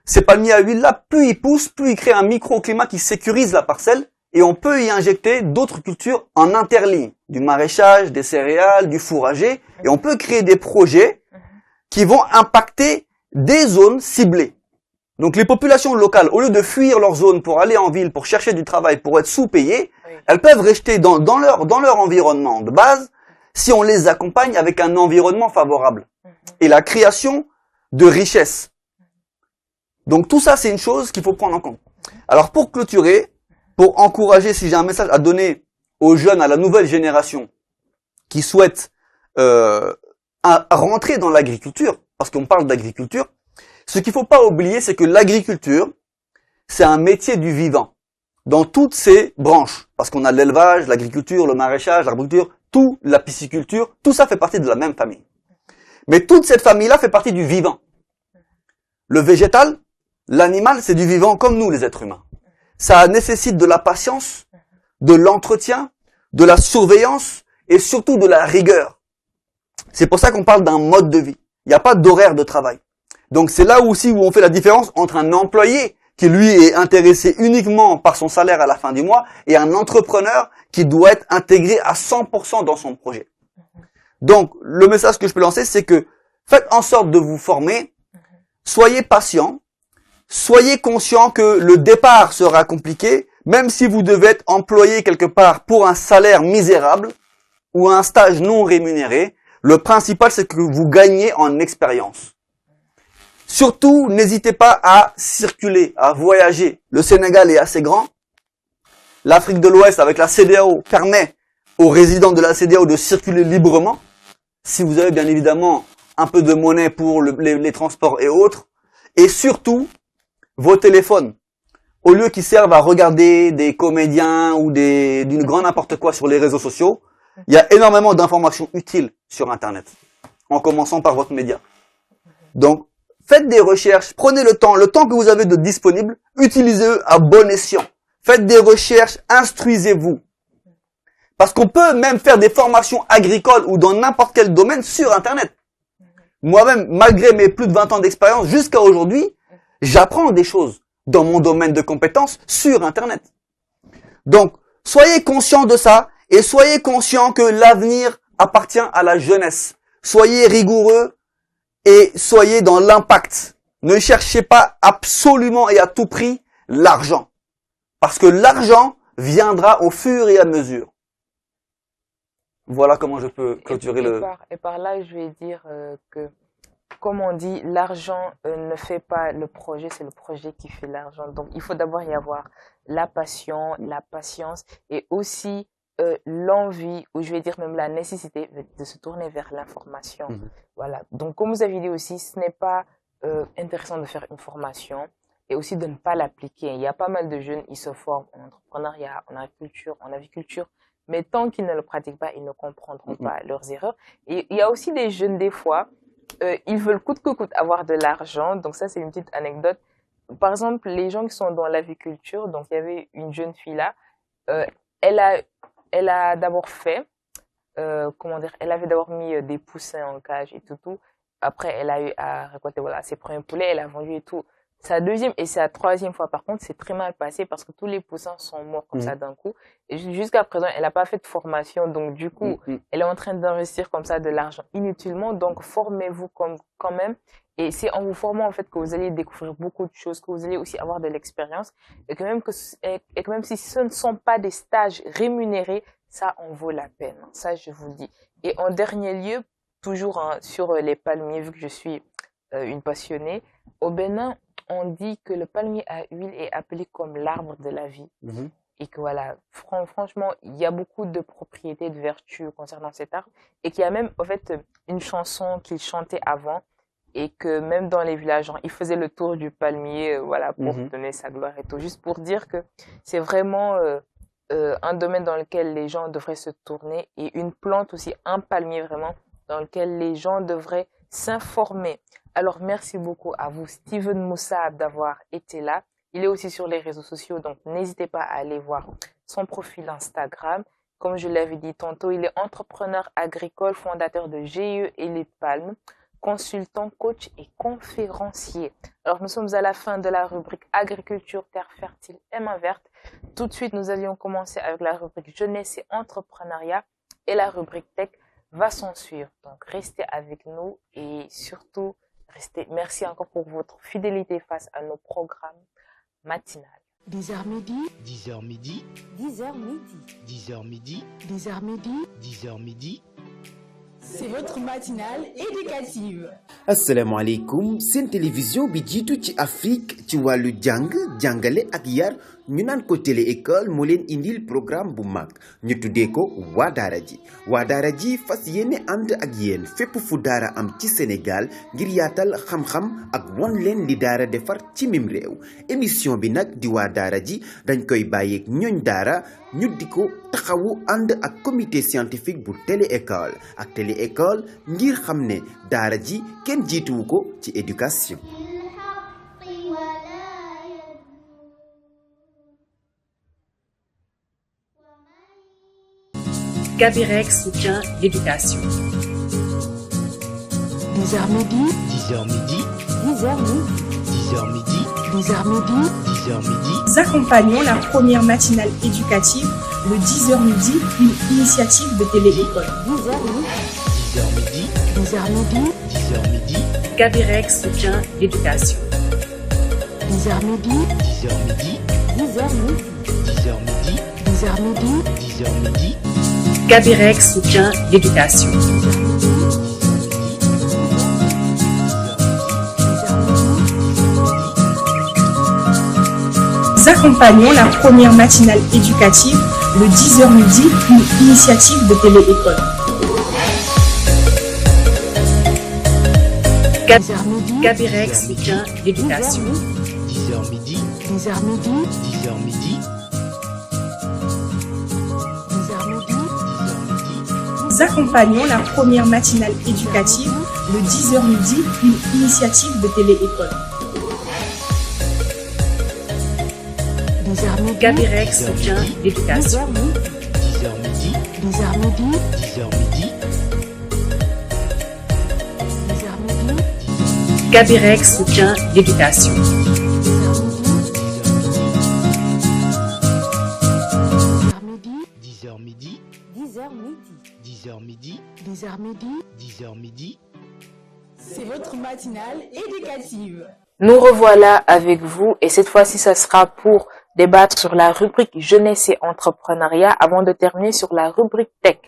Ces palmiers à huile-là, plus ils poussent, plus ils créent un microclimat qui sécurise la parcelle et on peut y injecter d'autres cultures en interligne, du maraîchage, des céréales, du fourrager, et on peut créer des projets qui vont impacter des zones ciblées. Donc les populations locales, au lieu de fuir leur zone pour aller en ville, pour chercher du travail, pour être sous-payées, elles peuvent rester dans leur environnement de base si on les accompagne avec un environnement favorable. Et la création de richesses. Donc tout ça, c'est une chose qu'il faut prendre en compte. Alors pour clôturer, pour encourager, si j'ai un message à donner aux jeunes, à la nouvelle génération qui souhaitent rentrer dans l'agriculture, parce qu'on parle d'agriculture, ce qu'il faut pas oublier, c'est que l'agriculture, c'est un métier du vivant, dans toutes ses branches. Parce qu'on a l'élevage, l'agriculture, le maraîchage, l'arboriculture, tout, la pisciculture, tout ça fait partie de la même famille. Mais toute cette famille-là fait partie du vivant. Le végétal, l'animal, c'est du vivant comme nous, les êtres humains. Ça nécessite de la patience, de l'entretien, de la surveillance et surtout de la rigueur. C'est pour ça qu'on parle d'un mode de vie. Il n'y a pas d'horaire de travail. Donc c'est là aussi où on fait la différence entre un employé qui lui est intéressé uniquement par son salaire à la fin du mois et un entrepreneur qui doit être intégré à 100% dans son projet. Donc le message que je peux lancer, c'est que faites en sorte de vous former, soyez patient, soyez conscient que le départ sera compliqué, même si vous devez être employé quelque part pour un salaire misérable ou un stage non rémunéré, le principal c'est que vous gagnez en expérience. Surtout, n'hésitez pas à circuler, à voyager. Le Sénégal est assez grand. L'Afrique de l'Ouest, avec la CEDEAO, permet aux résidents de la CEDEAO de circuler librement. Si vous avez bien évidemment un peu de monnaie pour les transports et autres. Et surtout, vos téléphones. Au lieu qu'ils servent à regarder des comédiens ou d'une grande n'importe quoi sur les réseaux sociaux, il y a énormément d'informations utiles sur Internet. En commençant par votre média. Donc, faites des recherches, prenez le temps que vous avez de disponible, utilisez-le à bon escient. Faites des recherches, instruisez-vous. Parce qu'on peut même faire des formations agricoles ou dans n'importe quel domaine sur Internet. Moi-même, malgré mes plus de 20 ans d'expérience, jusqu'à aujourd'hui, j'apprends des choses dans mon domaine de compétences sur Internet. Donc, soyez conscients de ça et soyez conscients que l'avenir appartient à la jeunesse. Soyez rigoureux et soyez dans l'impact. Ne cherchez pas absolument et à tout prix l'argent. Parce que l'argent viendra au fur et à mesure. Voilà comment je peux clôturer
Et par là, je vais dire que, comme on dit, l'argent ne fait pas le projet, c'est le projet qui fait l'argent. Donc, il faut d'abord y avoir la passion, la patience et aussi l'envie, ou je vais dire même la nécessité de se tourner vers l'information. Voilà. Donc, comme vous avez dit aussi, ce n'est pas intéressant de faire une formation et aussi de ne pas l'appliquer. Il y a pas mal de jeunes, ils se forment en entrepreneuriat, en agriculture, en aviculture, mais tant qu'ils ne le pratiquent pas, ils ne comprendront pas leurs erreurs. Et il y a aussi des jeunes, des fois, ils veulent coûte que coûte avoir de l'argent. Donc ça, c'est une petite anecdote. Par exemple, les gens qui sont dans l'aviculture, donc il y avait une jeune fille là, elle a d'abord fait, elle avait d'abord mis des poussins en cage et tout. Après, elle a eu à récolter ses premiers poulets, elle a vendu et tout. Sa deuxième et sa troisième fois, par contre, c'est très mal passé parce que tous les poussins sont morts comme ça d'un coup. Et jusqu'à présent, elle n'a pas fait de formation. Donc, du coup, elle est en train d'investir comme ça de l'argent inutilement. Donc, formez-vous quand même. Et c'est en vous formant, en fait, que vous allez découvrir beaucoup de choses, que vous allez aussi avoir de l'expérience. Et que même si ce ne sont pas des stages rémunérés, ça en vaut la peine. Ça, je vous le dis. Et en dernier lieu, toujours sur les palmiers, vu que je suis une passionnée, au Bénin, on dit que le palmier à huile est appelé comme l'arbre de la vie. Et que voilà, franchement, il y a beaucoup de propriétés, de vertus concernant cet arbre. Et qu'il y a même, en fait, une chanson qu'il chantait avant. et que même dans les villages, genre, il faisait le tour du palmier, voilà, pour
Mhm.
donner sa gloire et tout. Juste pour dire que c'est vraiment un domaine dans lequel les gens devraient se tourner et une plante aussi, un palmier vraiment, dans lequel les gens devraient s'informer. Alors, merci beaucoup à vous, Steven Moussab, d'avoir été là. Il est aussi sur les réseaux sociaux, donc n'hésitez pas à aller voir son profil Instagram. Comme je l'avais dit tantôt, il est entrepreneur agricole, fondateur de GIE et les Palmes, consultant, coach et conférencier. Alors, nous sommes à la fin de la rubrique Agriculture, Terre fertile et main verte. Tout de suite, nous allions commencer avec la rubrique Jeunesse et entrepreneuriat et la rubrique Tech va s'en suivre. Donc, restez avec nous et surtout, merci encore pour votre fidélité face à nos programmes matinaux.
10h midi,
10h midi,
10h midi.
10h midi,
10h midi,
10h midi.
C'est votre matinale éducative.
asalaamaaleykum seen télévision bi jiitu ci Afrique ci wàllu jàng jàngale ak yar ñu naan ko télé école moo leen indil programme bu mag ñu tuddee ko waa daara ji fas yéene ànd ak yéen fépp fu daara am ci Sénégal ngir yaatal xam-xam ak won leen li daara defar ci mim réew émission bi nag di waa daara ji dañ koy bàyyeeg ñooñ daara ñu di ko taxawu ànd ak comité scientifique bu télé école ak télé école ngir xam ne daara ji kenn jiituwu ko ci éducation.
Gabirex soutient l'éducation.
10h midi,
10h midi,
10h midi.
10h midi,
10h midi,
10h midi.
Nous accompagnons la première matinale éducative, le 10h midi, une initiative de Télé-École.
10h midi.
10h midi,
10h midi,
10h midi,
Gabirex soutient l'éducation.
10h midi,
10h midi,
10h midi.
10h midi,
10h midi,
10h midi.
Gabirex soutient l'éducation. Nous accompagnons la première matinale éducative, le 10h midi, une initiative de Télé-École.
10h midi,
Gabirex soutient l'éducation.
10h midi,
10h midi,
10h midi,
10h midi,
10h midi.
Nous accompagnons la première matinale éducative, le 10h midi, une initiative de Télé-École.
10h midi,
Gabirex soutient l'éducation.
10h midi.
10h midi,
10h midi,
10h midi,
10h midi,
Gabirex soutient l'éducation.
10h midi,
10h midi,
10h midi.
10h midi,
10h midi,
10h midi.
C'est votre matinale éducative.
Nous revoilà avec vous et cette fois-ci, ça sera pour débattre sur la rubrique Jeunesse et entrepreneuriat avant de terminer sur la rubrique Tech.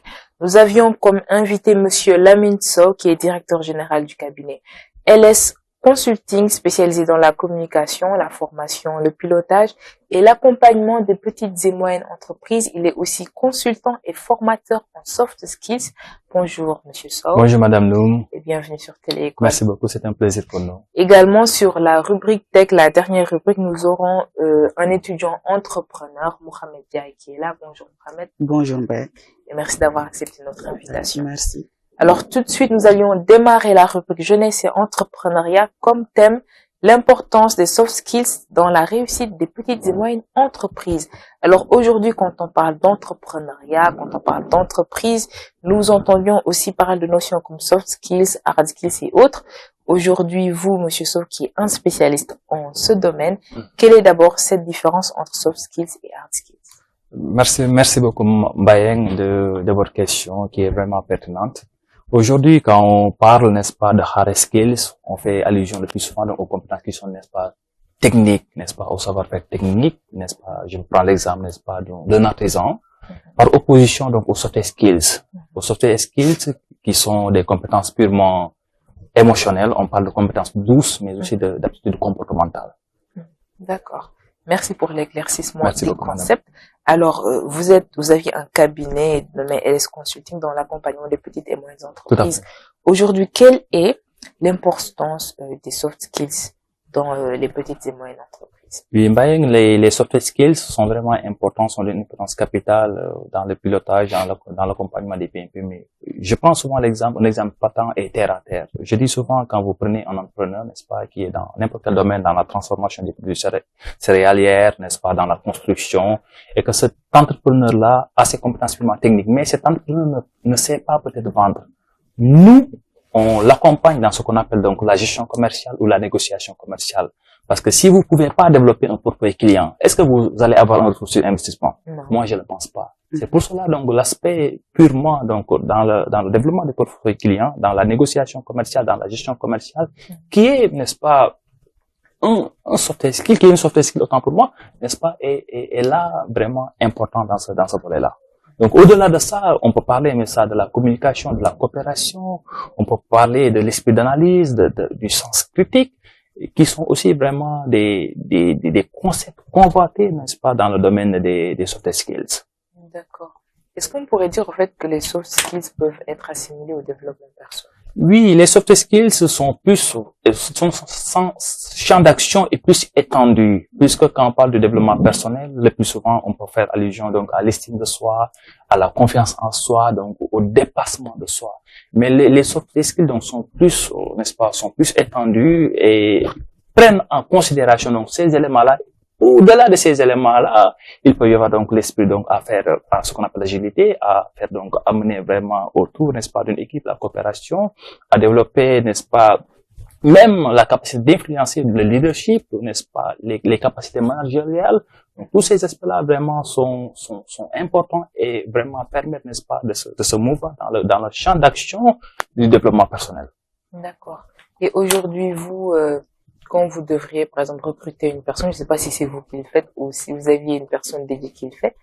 Nous avions comme invité Monsieur Lamine Sow, qui est directeur général du cabinet LS Consulting, spécialisé dans la communication, la formation, le pilotage et l'accompagnement des petites et moyennes entreprises. Il est aussi consultant et formateur en soft skills. Bonjour Monsieur Sow.
Bonjour Madame Noum,
Et bienvenue sur Télé-École.
merci beaucoup, c'est un plaisir pour nous.
Également sur la rubrique Tech, la dernière rubrique, nous aurons un étudiant entrepreneur, Mohamed Diaye, qui est là. Bonjour Mohamed,
Bonjour, Mbaye.
et merci d'avoir accepté notre invitation.
Merci.
Alors tout de suite, nous allions démarrer la rubrique Jeunesse et entrepreneuriat comme thème l'importance des soft skills dans la réussite des petites et moyennes entreprises. Alors aujourd'hui, quand on parle d'entrepreneuriat, quand on parle d'entreprise, nous entendions aussi parler de notions comme soft skills, hard skills et autres. Aujourd'hui, vous, Monsieur Sow, qui est un spécialiste en ce domaine, quelle est d'abord cette différence entre soft skills et hard skills?
Merci beaucoup Mbayeng de votre question qui est vraiment pertinente. Aujourd'hui, quand on parle, n'est-ce pas, de hard skills, on fait allusion le plus souvent aux compétences qui sont, n'est-ce pas, techniques, n'est-ce pas, au savoir-faire technique, n'est-ce pas. Je prends l'exemple, n'est-ce pas, d'un artisan, par opposition donc aux soft skills. Aux soft skills qui sont des compétences purement émotionnelles, on parle de compétences douces, mais aussi d'aptitudes comportementales.
D'accord. Merci pour l'éclaircissement
Merci
des
beaucoup, madame.
concepts. Alors, vous aviez un cabinet nommé LS Consulting dans l'accompagnement des petites et moyennes
Tout à
entreprises.
fait.
Aujourd'hui, quelle est l'importance des soft skills dans les petites et moyennes entreprises?
Oui, Mbayang, les soft skills sont vraiment importants, sont d'une importance capitale dans le pilotage, dans l'accompagnement des PME. Mais je prends souvent un exemple patent et terre à terre. Je dis souvent, quand vous prenez un entrepreneur, n'est-ce pas, qui est dans n'importe quel domaine, dans la transformation des produits céréalières, n'est-ce pas, dans la construction, et que cet entrepreneur-là a ses compétences purement techniques, mais cet entrepreneur ne sait pas peut-être vendre. Nous, on l'accompagne dans ce qu'on appelle donc la gestion commerciale ou la négociation commerciale. Parce que si vous pouvez pas développer un portefeuille client, est-ce que vous allez avoir un retour sur investissement?
Non.
Moi, je ne le pense pas. C'est pour cela, donc, l'aspect purement, donc, dans le développement des portefeuilles clients, dans la négociation commerciale, dans la gestion commerciale, qui est, n'est-ce pas, un soft skill, qui est une soft skill autant pour moi, n'est-ce pas, est là vraiment important dans ce volet-là. Donc, au-delà de ça, on peut parler, mais ça, de la communication, de la coopération, on peut parler de l'esprit d'analyse, du sens critique, qui sont aussi vraiment des concepts convoités, n'est-ce pas, dans le domaine des soft skills.
D'accord. Est-ce qu'on pourrait dire, en fait, que les soft skills peuvent être assimilés au développement personnel?
Oui, les soft skills son champ d'action est plus étendu, puisque quand on parle de développement personnel, le plus souvent, on peut faire allusion, donc, à l'estime de soi, à la confiance en soi, donc, au dépassement de soi. Mais les soft skills, donc, sont plus, n'est-ce pas, sont plus étendus et prennent en considération, donc, ces éléments-là. Au-delà de ces éléments-là, il peut y avoir donc l'esprit donc à faire ce qu'on appelle l'agilité, à faire donc amener vraiment autour, n'est-ce pas, d'une équipe la coopération, à développer, n'est-ce pas, même la capacité d'influencer le leadership, n'est-ce pas, les capacités managériales. Donc, tous ces aspects-là vraiment sont importants et vraiment permettent, n'est-ce pas, de se mouvoir dans le champ d'action du développement personnel.
D'accord. Et aujourd'hui, vous, quand vous devriez, par exemple, recruter une personne, je ne sais pas si c'est vous qui le faites ou si vous aviez une personne dédiée qui le fait,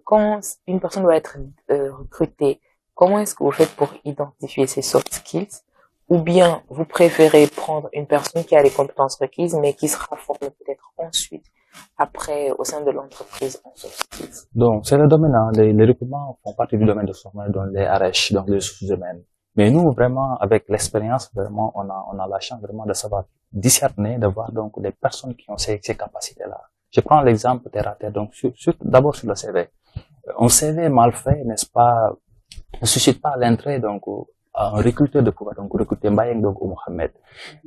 quand une personne doit être recrutée, comment est-ce que vous faites pour identifier ses soft skills? Ou bien vous préférez prendre une personne qui a les compétences requises, mais qui sera formée peut-être ensuite, après, au sein de l'entreprise en soft skills?
Donc, c'est le domaine, hein, les recrutements font partie du domaine de formation, dans les RH, donc les ressources humaines. Mais nous, vraiment, avec l'expérience, vraiment, on a la chance vraiment de savoir discerner, de voir donc des personnes qui ont ces capacités-là. Je prends l'exemple terre à terre, donc d'abord sur le CV. Un CV mal fait, n'est-ce pas, ne suscite pas l'intérêt donc à un recruteur de pouvoir donc recruter Mbayang donc ou Mohamed.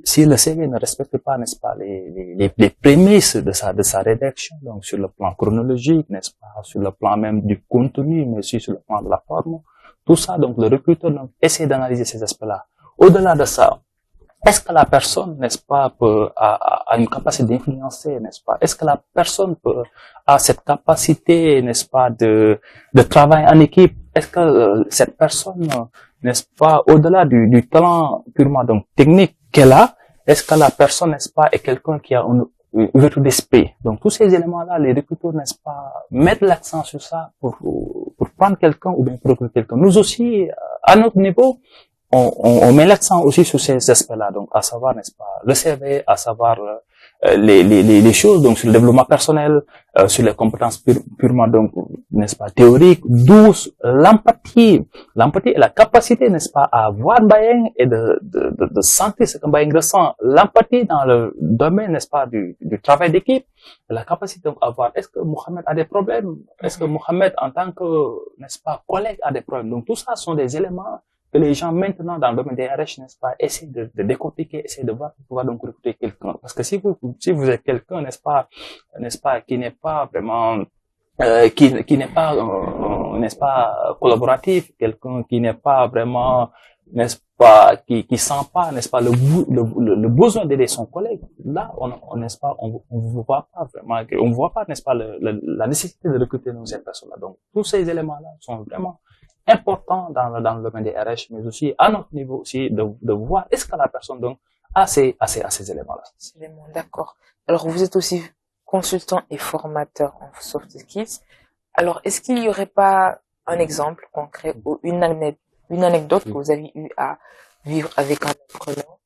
Si le CV ne respecte pas, n'est-ce pas, les prémices de sa rédaction, donc sur le plan chronologique, n'est-ce pas, sur le plan même du contenu, mais aussi sur le plan de la forme. Tout ça, donc, le recruteur donc, essaie d'analyser ces aspects-là. Au-delà de ça, est-ce que la personne, n'est-ce pas, a une capacité d'influencer, n'est-ce pas? Est-ce que la personne a cette capacité, n'est-ce pas, de travail en équipe? Est-ce que cette personne, n'est-ce pas, au-delà du talent purement donc technique qu'elle a, est-ce que la personne, n'est-ce pas, est quelqu'un qui a une ouverture d'esprit? Donc, tous ces éléments-là, les recruteurs, n'est-ce pas, mettent l'accent sur ça pour prendre quelqu'un ou bien pour recruter quelqu'un. Nous aussi, à notre niveau, on met l'accent aussi sur ces aspects-là. Donc, à savoir, n'est-ce pas, le CV, à savoir, les choses, donc, sur le développement personnel, sur les compétences purement, donc, n'est-ce pas, théoriques, douces, l'empathie. L'empathie est la capacité, n'est-ce pas, à voir Mbayang et de sentir ce que Mbayang ressent. L'empathie dans le domaine, n'est-ce pas, du travail d'équipe. La capacité, donc, à voir, est-ce que Mohamed a des problèmes? Est-ce que Mohamed, en tant que, n'est-ce pas, collègue, a des problèmes? Donc, tout ça sont des éléments que les gens maintenant dans le domaine des RH, n'est-ce pas, essaient de décortiquer, essaient de voir pour pouvoir donc recruter quelqu'un. Parce que si vous êtes quelqu'un, n'est-ce pas, qui n'est pas vraiment, qui n'est pas, n'est-ce pas, collaboratif, quelqu'un qui n'est pas vraiment, n'est-ce pas, qui sent pas, n'est-ce pas, le besoin d'aider son collègue. Là, n'est-ce pas, on voit pas vraiment, on voit pas, n'est-ce pas, la nécessité de recruter cette personne-là. Donc, tous ces éléments-là sont vraiment important dans le domaine des RH, mais aussi à notre niveau aussi de voir est-ce que la personne donc a ces éléments-là.
D'accord. Alors vous êtes aussi consultant et formateur en soft skills. Alors est-ce qu'il n'y aurait pas un exemple concret ou une anecdote que vous avez eu à vivre avec un entrepreneur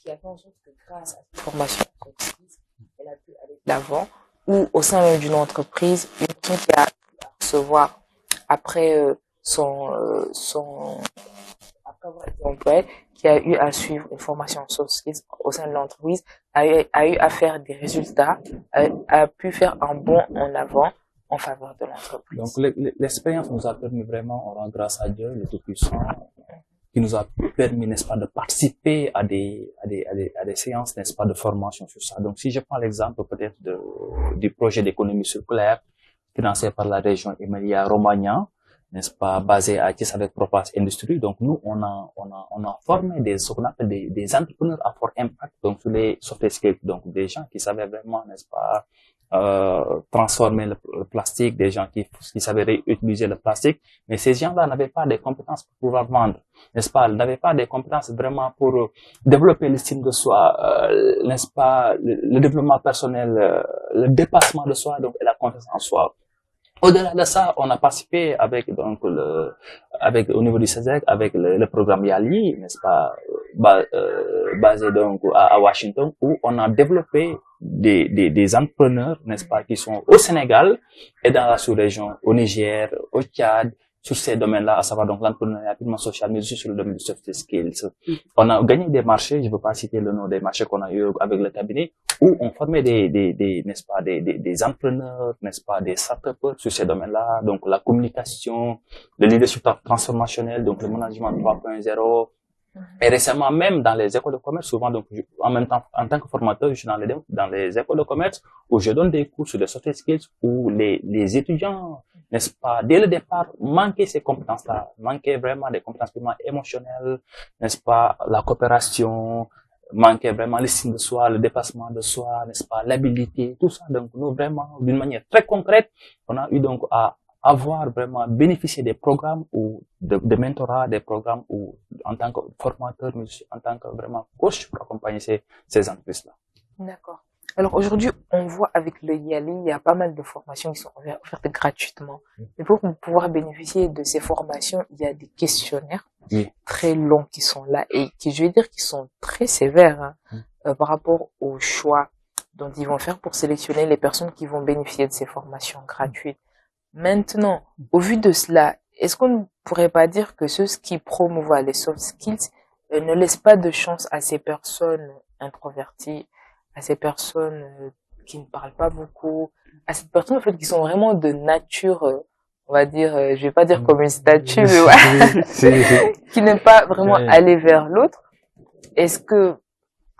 qui a fait en sorte que grâce à cette formation en soft skills, elle a pu aller de l'avant, ou au sein même d'une entreprise, une personne qui a pu recevoir après après avoir été employé, qui qui a eu à suivre une formation en soft skills au sein de l'entreprise a eu à faire des résultats, a pu faire un bond en avant en faveur de l'entreprise.
Donc l'expérience nous a permis vraiment, on rend grâce à Dieu, le Tout-Puissant, qui nous a permis, n'est-ce pas, de participer à des séances, n'est-ce pas, de formation sur ça. Donc si je prends l'exemple peut-être du projet d'économie circulaire financé par la région Emilia-Romagna, n'est-ce pas, basé à Thiès avec Propas Industrie. Donc nous, on a formé ce qu'on appelle des entrepreneurs à fort impact, donc sur les soft skills, donc des gens qui savaient vraiment, n'est-ce pas, transformer le plastique, des gens qui savaient réutiliser le plastique, mais ces gens-là n'avaient pas des compétences pour pouvoir vendre, n'est-ce pas, ils n'avaient pas des compétences vraiment pour développer l'estime de soi, n'est-ce pas, le développement personnel, le dépassement de soi, donc et la confiance en soi. Au-delà de ça, on a participé avec au niveau du CESEC, avec le programme YALI, n'est-ce pas, basé donc à Washington, où on a développé des entrepreneurs, n'est-ce pas, qui sont au Sénégal et dans la sous-région, au Niger, au Tchad, sur ces domaines-là, à savoir donc l'entrepreneuriat purement social, mais aussi sur le domaine du soft skills. On a gagné des marchés, je ne veux pas citer le nom des marchés qu'on a eu avec le cabinet, où on formait n'est-ce pas, des entrepreneurs, n'est-ce pas, des start-upers sur ces domaines-là, donc la communication, le leadership transformationnel, donc le management 3.0. Et récemment, même dans les écoles de commerce, souvent, donc, en même temps, en tant que formateur, je suis dans les écoles de commerce où je donne des cours sur les soft skills où les étudiants, n'est-ce pas, dès le départ, manquaient ces compétences-là, manquaient vraiment des compétences purement émotionnelles, n'est-ce pas, la coopération, manquait vraiment l'estime de soi, le dépassement de soi, n'est-ce pas, l'habilité, tout ça. Donc, nous, vraiment, d'une manière très concrète, on a eu donc à avoir vraiment bénéficié des programmes ou de mentorat, des programmes ou en tant que formateur, mais aussi en tant que vraiment coach pour accompagner ces entreprises-là.
D'accord. Alors aujourd'hui, on voit avec le YALI, il y a pas mal de formations qui sont offertes gratuitement. Mais pour pouvoir bénéficier de ces formations, il y a des questionnaires très longs qui sont là et qui, je vais dire, qui sont très sévères par rapport au choix dont ils vont faire pour sélectionner les personnes qui vont bénéficier de ces formations gratuites. Maintenant, au vu de cela, est-ce qu'on ne pourrait pas dire que ceux qui promouvoient les soft skills ne laissent pas de chance à ces personnes introverties, à ces personnes qui ne parlent pas beaucoup, à ces personnes en fait qui sont vraiment de nature, on va dire, je vais pas dire comme une statue, mais ouais, qui n'aiment pas vraiment aller vers l'autre? Est-ce que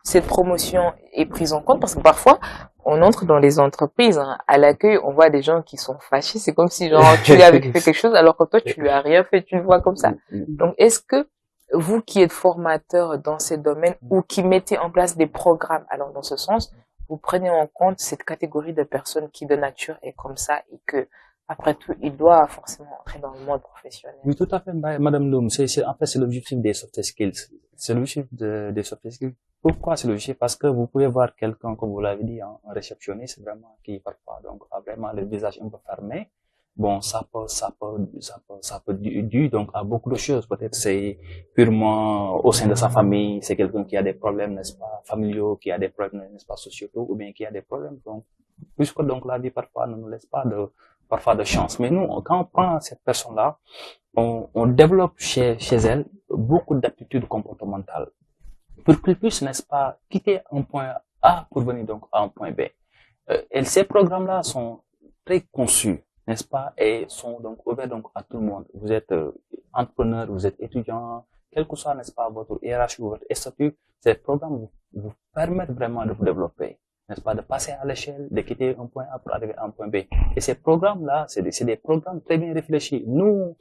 cette promotion est prise en compte? Parce que parfois, on entre dans les entreprises, à l'accueil, on voit des gens qui sont fâchés. C'est comme si, genre, tu lui avais fait quelque chose alors que toi, tu lui as rien fait, tu le vois comme ça. Donc, est-ce que vous qui êtes formateur dans ces domaines ou qui mettez en place des programmes, alors dans ce sens, vous prenez en compte cette catégorie de personnes qui de nature est comme ça et que, après tout, il doit forcément entrer dans le monde professionnel?
Oui, tout à fait, Madame Loum. En fait, c'est l'objectif des soft skills. C'est l'objectif des soft skills. Pourquoi c'est l'objectif? Parce que vous pouvez voir quelqu'un, comme vous l'avez dit, un réceptionniste, vraiment, qui parfois, donc, a vraiment le visage un peu fermé. Bon, ça peut dû, donc, à beaucoup de choses. Peut-être c'est purement au sein de sa famille, c'est quelqu'un qui a des problèmes, n'est-ce pas, familiaux, qui a des problèmes, n'est-ce pas, sociétaux, ou bien qui a des problèmes, donc, puisque, donc, la vie, parfois, ne nous laisse pas parfois de chance. Mais nous, quand on prend cette personne-là, on développe chez elle beaucoup d'aptitudes comportementales pour qu'il puisse, n'est-ce pas, quitter un point A pour venir donc à un point B. Et ces programmes-là sont très conçus, n'est-ce pas, et sont donc ouverts donc à tout le monde. Vous êtes entrepreneur, vous êtes étudiant, quel que soit, n'est-ce pas, votre hiérarchie ou votre statut, ces programmes vous permettent vraiment de vous développer, n'est-ce pas, de passer à l'échelle, de quitter un point A pour arriver à un point B. Et ces programmes-là, c'est des programmes très bien réfléchis. Nous,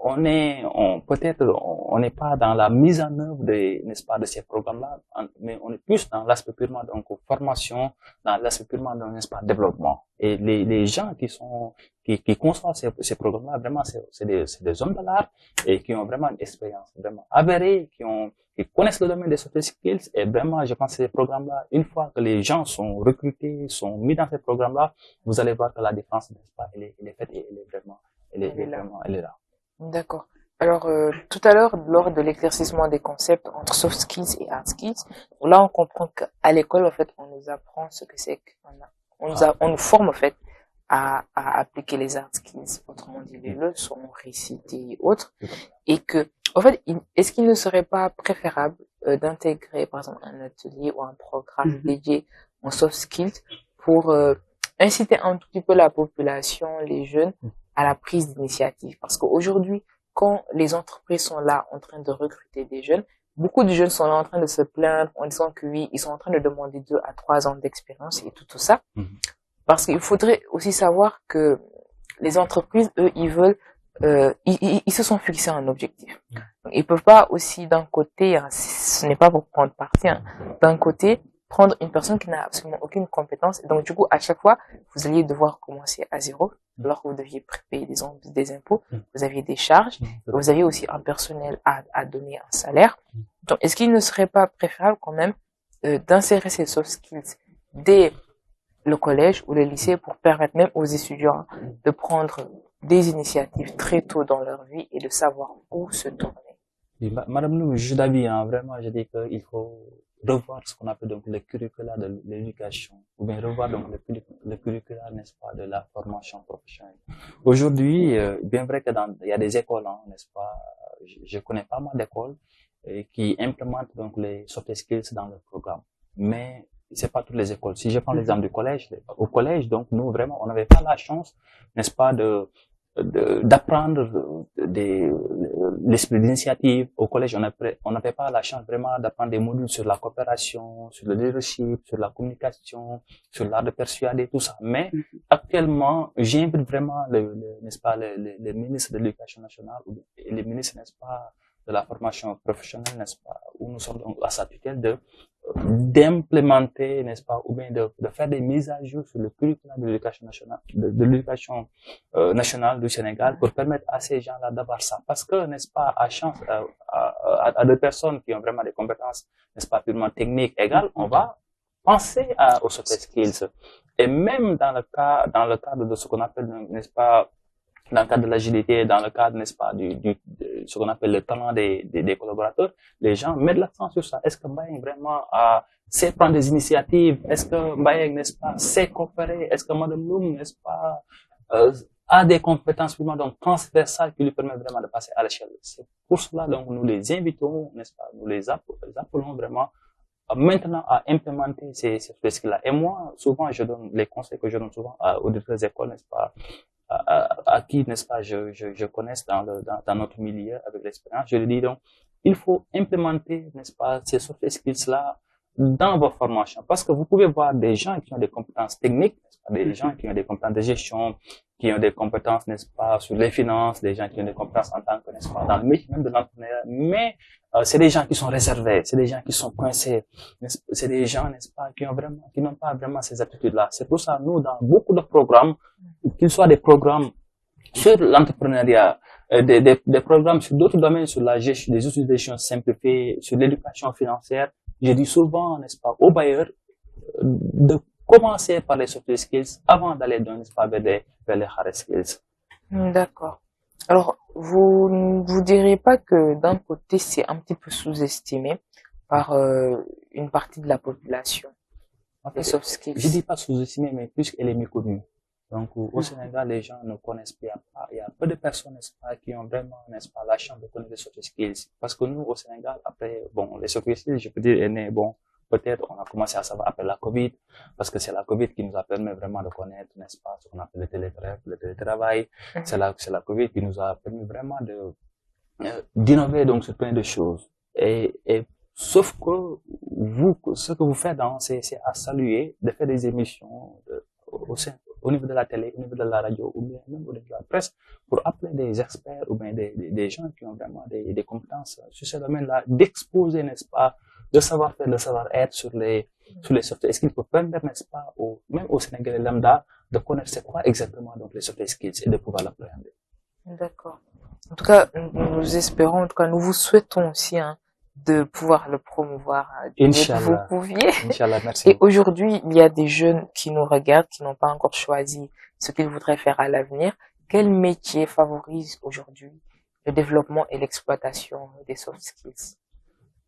on n'est pas dans la mise en œuvre n'est-ce pas, de ces programmes-là, mais on est plus dans l'aspect purement, donc, formation, dans l'aspect purement, donc, n'est-ce pas, développement. Et les gens qui conçoivent ces programmes-là, vraiment, c'est des hommes de l'art et qui ont vraiment une expérience vraiment avérée, qui connaissent le domaine des soft skills. Et vraiment, je pense que ces programmes-là, une fois que les gens sont recrutés, sont mis dans ces programmes-là, vous allez voir que la différence, n'est-ce pas, elle est faite et elle est là.
D'accord. Alors, tout à l'heure, lors de l'éclaircissement des concepts entre soft skills et hard skills, là, on comprend qu'à l'école, en fait, on nous apprend ce que c'est on nous forme, en fait, à appliquer les hard skills. Autrement dit, les leçons, réciter et autres. Et que, En fait, est-ce qu'il ne serait pas préférable d'intégrer, par exemple, un atelier ou un programme dédié en soft skills pour inciter un tout petit peu la population, les jeunes, à la prise d'initiative? Parce qu'aujourd'hui, quand les entreprises sont là en train de recruter des jeunes, beaucoup de jeunes sont là en train de se plaindre en disant que oui, ils sont en train de demander 2 à 3 ans d'expérience et tout ça. Parce qu'il faudrait aussi savoir que les entreprises, eux, ils veulent, ils se sont fixés un objectif. Donc, ils peuvent pas aussi d'un côté, hein, ce n'est pas pour prendre parti, hein, d'un côté, prendre une personne qui n'a absolument aucune compétence. Et donc, du coup, à chaque fois, vous alliez devoir commencer à zéro, alors que vous deviez payer des impôts, vous aviez des charges, vous aviez aussi un personnel à donner un salaire. Donc, est-ce qu'il ne serait pas préférable quand même d'insérer ces soft skills dès le collège ou le lycée pour permettre même aux étudiants de prendre des initiatives très tôt dans leur vie et de savoir où se tourner?
Oui, Madame Lou, je suis d'avis, hein, vraiment, je dis qu'il faut revoir ce qu'on appelle donc le curricula de l'éducation, ou bien revoir donc le curricula, n'est-ce pas, de la formation professionnelle. Aujourd'hui, bien vrai que il y a des écoles, hein, n'est-ce pas, je connais pas mal d'écoles qui implémentent donc les soft skills dans le programme, mais c'est pas toutes les écoles. Si je prends l'exemple du collège, au collège, donc nous vraiment, on n'avait pas la chance, n'est-ce pas, d'apprendre l'esprit d'initiative. Au collège, on n'avait pas la chance vraiment d'apprendre des modules sur la coopération, sur le leadership, sur la communication, sur l'art de persuader, tout ça. Mais actuellement, j'invite vraiment n'est-ce pas, les ministres de l'Éducation nationale et les ministres, n'est-ce pas, de la formation professionnelle, n'est-ce pas, où nous sommes donc à sa tutelle d'implémenter, n'est-ce pas, ou bien de faire des mises à jour sur le curriculum de l'éducation nationale, de l'éducation nationale du Sénégal pour permettre à ces gens-là d'avoir ça. Parce que, n'est-ce pas, à des personnes qui ont vraiment des compétences, n'est-ce pas, purement techniques égales, on va penser aux soft skills. Et même dans le cadre de ce qu'on appelle, n'est-ce pas, dans le cadre de l'agilité, dans le cadre, n'est-ce pas, ce qu'on appelle le talent des collaborateurs, les gens mettent l'accent sur ça. Est-ce que Mbayang vraiment sait prendre des initiatives? Est-ce que Mbayang, n'est-ce pas, sait coopérer? Est-ce que Madame Loum, n'est-ce pas, a des compétences vraiment donc transversales qui lui permettent vraiment de passer à l'échelle? C'est pour cela, donc, nous les invitons, n'est-ce pas, nous les appelons vraiment maintenant à implémenter ces skills-là. Et moi, souvent, je donne les conseils que je donne souvent aux directeurs d'école, n'est-ce pas, à qui, n'est-ce pas, je connais dans notre milieu avec l'expérience. Je lui dis donc, il faut implémenter, n'est-ce pas, ces soft skills-là dans vos formations. Parce que vous pouvez voir des gens qui ont des compétences techniques, n'est-ce pas, des gens qui ont des compétences de gestion, qui ont des compétences, n'est-ce pas, sur les finances, des gens qui ont des compétences en tant que, n'est-ce pas, dans le métier même de l'entrepreneuriat. Mais c'est des gens qui sont réservés, c'est des gens qui sont coincés, c'est des gens, n'est-ce pas, qui n'ont pas vraiment ces aptitudes-là. C'est pour ça, nous, dans beaucoup de programmes, qu'ils soient des programmes sur l'entrepreneuriat, des programmes sur d'autres domaines, sur la gestion, des outils de gestion simplifiés, sur l'éducation financière, je dis souvent, n'est-ce pas, aux bailleurs, de commencer par les soft skills avant d'aller, n'est-ce pas, vers les hard skills.
D'accord. Alors, vous diriez pas que d'un côté, c'est un petit peu sous-estimé par une partie de la population,
En fait,
les soft skills?
je dis pas sous-estimé, mais plus qu'elle est méconnue. Donc, au Sénégal, les gens ne connaissent pas. Il y a peu de personnes, n'est-ce pas, qui ont vraiment, n'est-ce pas, la chance de connaître les soft skills. Parce que nous, au Sénégal, après, bon, les soft skills, je peux dire, est né, bon, peut-être, on a commencé à savoir après la Covid, parce que c'est la Covid qui nous a permis vraiment de connaître, n'est-ce pas, ce qu'on appelle le télétravail. C'est la Covid qui nous a permis vraiment d'innover, donc, sur plein de choses. Sauf que ce que vous faites, c'est à saluer, de faire des émissions, au niveau de la télé, au niveau de la radio, ou bien même au niveau de la presse, pour appeler des experts, ou bien des gens qui ont vraiment des compétences sur ce domaine-là, d'exposer, n'est-ce pas, de savoir-faire, de savoir-être sur les soft skills pour permettre, n'est-ce pas, même au Sénégalais lambda, de connaître c'est quoi exactement donc les soft skills et de pouvoir l'appréhender.
D'accord. En tout cas, nous espérons, en tout cas, nous vous souhaitons aussi, hein, de pouvoir le promouvoir.
Inch'Allah.
Vous pouviez.
Inch'Allah, merci.
Et aujourd'hui, il y a des jeunes qui nous regardent, qui n'ont pas encore choisi ce qu'ils voudraient faire à l'avenir. Quel métier favorise aujourd'hui le développement et l'exploitation des soft skills?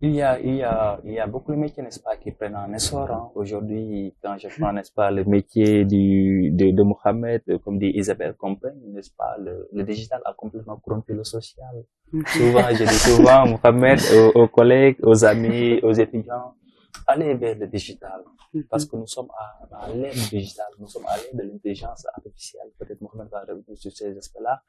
Il y a beaucoup de métiers, n'est-ce pas, qui prennent un essor, hein. Aujourd'hui, quand je prends, n'est-ce pas, le métier de Mohamed, comme dit Isabelle Compagne, n'est-ce pas, le digital a complètement corrompu le social. Souvent, je dis souvent, Mohamed, aux collègues, aux amis, aux étudiants, allez vers le digital. Parce que nous sommes à l'ère du digital, nous sommes à l'ère de l'intelligence artificielle. Peut-être Mohamed va revenir sur ces aspects-là.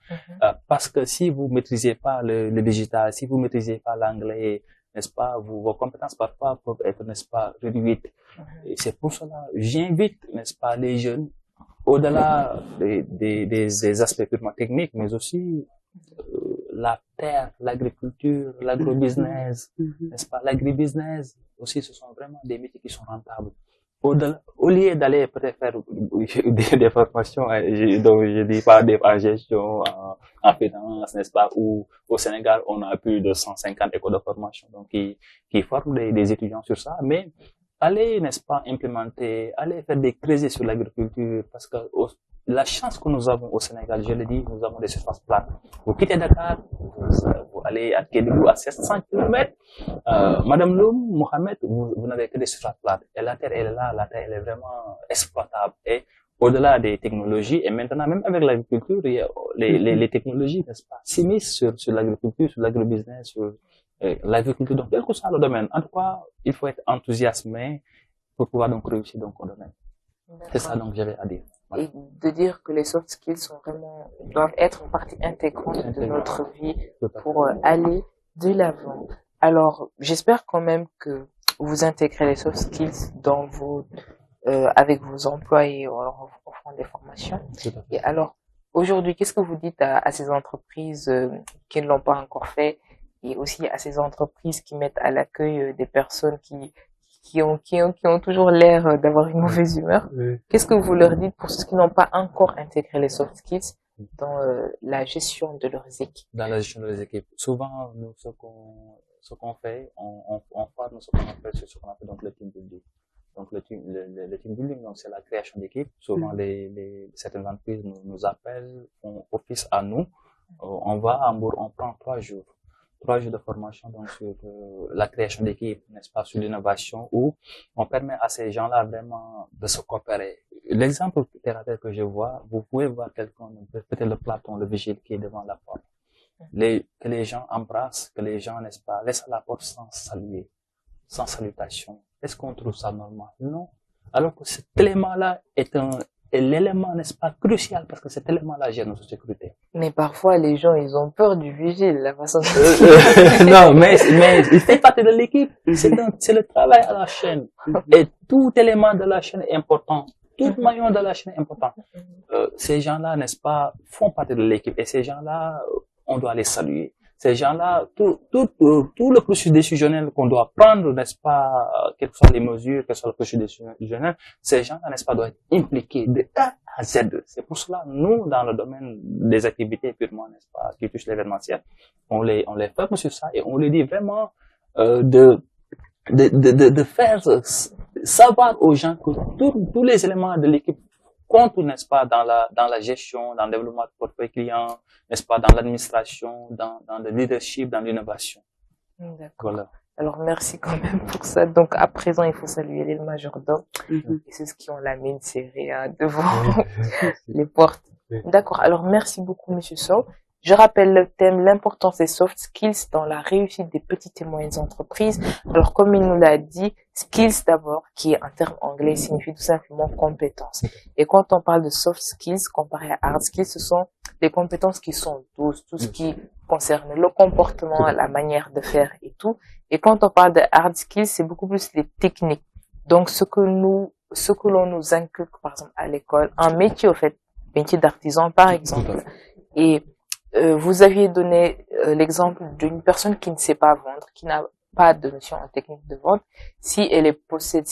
Parce que si vous maîtrisez pas le digital, si vous maîtrisez pas l'anglais, n'est-ce pas, vos compétences parfois peuvent être, n'est-ce pas, réduites. Et c'est pour cela, j'invite, n'est-ce pas, les jeunes, au-delà des aspects purement techniques, mais aussi la terre, l'agriculture, l'agrobusiness, n'est-ce pas, l'agribusiness aussi, ce sont vraiment des métiers qui sont rentables. Au lieu d'aller peut-être faire des formations, donc je dis pas en gestion, en finance, n'est-ce pas, où au Sénégal, on a plus de 150 écoles de formation, donc qui forment des étudiants sur ça, mais allez, n'est-ce pas, implémenter, allez faire des creuset sur l'agriculture, parce que la chance que nous avons au Sénégal, je le dis, nous avons des surfaces plates. Vous quittez Dakar, vous allez à Kédougou à 700 km. Madame Loum, Mohamed, vous n'avez que des surfaces plates. Et la terre, elle est là, la terre, elle est vraiment exploitable. Et au-delà des technologies, et maintenant, même avec l'agriculture, les technologies, n'est-ce pas, s'immiscent sur l'agriculture, sur l'agrobusiness, sur l'agriculture. Donc, quel que soit le domaine, en tout cas, il faut être enthousiasmé pour pouvoir donc réussir dans le domaine. C'est ça donc j'avais à dire. Voilà.
Et de dire que les soft skills sont vraiment, doivent être une partie intégrante de notre vie pour aller de l'avant. Alors, j'espère quand même que vous intégrez les soft skills dans avec vos employés en leur offrant des formations. Et alors, aujourd'hui, qu'est-ce que vous dites à ces entreprises qui ne l'ont pas encore fait et aussi à ces entreprises qui mettent à l'accueil des personnes qui ont toujours l'air d'avoir une mauvaise humeur. Qu'est-ce que vous leur dites pour ceux qui n'ont pas encore intégré les soft skills dans la gestion de leurs équipes?
Dans la gestion de leurs équipes. Souvent, nous, ce qu'on fait, on forme ce qu'on appelle, ce qu'on appelle donc le team building. Donc, le team building, donc, c'est la création d'équipe. Souvent, certaines entreprises nous appellent, font office à nous. On va à Hambourg, on prend 3 jours. 3 jours de formation donc sur la création d'équipe, n'est-ce pas, sur l'innovation, où on permet à ces gens-là vraiment de se coopérer. L'exemple terre à terre que je vois, vous pouvez voir quelqu'un, peut-être le Platon, le vigile qui est devant la porte. Que les gens embrassent, que les gens, n'est-ce pas, laissent à la porte sans saluer, sans salutation. Est-ce qu'on trouve ça normal? Non. Alors que cet élément-là est l'élément, n'est-ce pas, crucial, parce que cet élément-là gère notre sécurité.
Mais parfois, les gens, ils ont peur du vigile, la façon
non, mais il fait partie de l'équipe. C'est le travail à la chaîne. Et tout élément de la chaîne est important. Tout maillon de la chaîne est important. Ces gens-là, n'est-ce pas, font partie de l'équipe. Et ces gens-là, on doit les saluer. Ces gens-là, tout le processus décisionnel qu'on doit prendre, n'est-ce pas, quelles que soient les mesures, quelles soient le processus décisionnel, ces gens-là, n'est-ce pas, doivent être impliqués de A à Z. C'est pour cela, nous, dans le domaine des activités purement, n'est-ce pas, qui touchent l'événementiel, on les forme sur ça et on les dit vraiment, de faire savoir aux gens que tous les éléments de l'équipe compte, n'est-ce pas, dans la gestion, dans le développement de portefeuille client, n'est-ce pas, dans l'administration, dans le leadership, dans l'innovation.
D'accord.
Voilà.
Alors, merci quand même pour ça. Donc, à présent, il faut saluer les majordomes et ceux qui ont la mine serrée devant les portes. D'accord. Alors, merci beaucoup, Monsieur Sow. Je rappelle le thème, l'importance des soft skills dans la réussite des petites et moyennes entreprises. Alors, comme il nous l'a dit, skills d'abord, qui est un terme anglais, signifie tout simplement compétences. Et quand on parle de soft skills comparé à hard skills, ce sont des compétences qui sont douces, tout ce qui concerne le comportement, la manière de faire et tout. Et quand on parle de hard skills, c'est beaucoup plus les techniques. Donc, ce que l'on nous inculque, par exemple, à l'école, un métier, au fait, métier d'artisan, par exemple. Et vous aviez donné l'exemple d'une personne qui ne sait pas vendre, qui n'a pas de notion en technique de vente. Si elle possède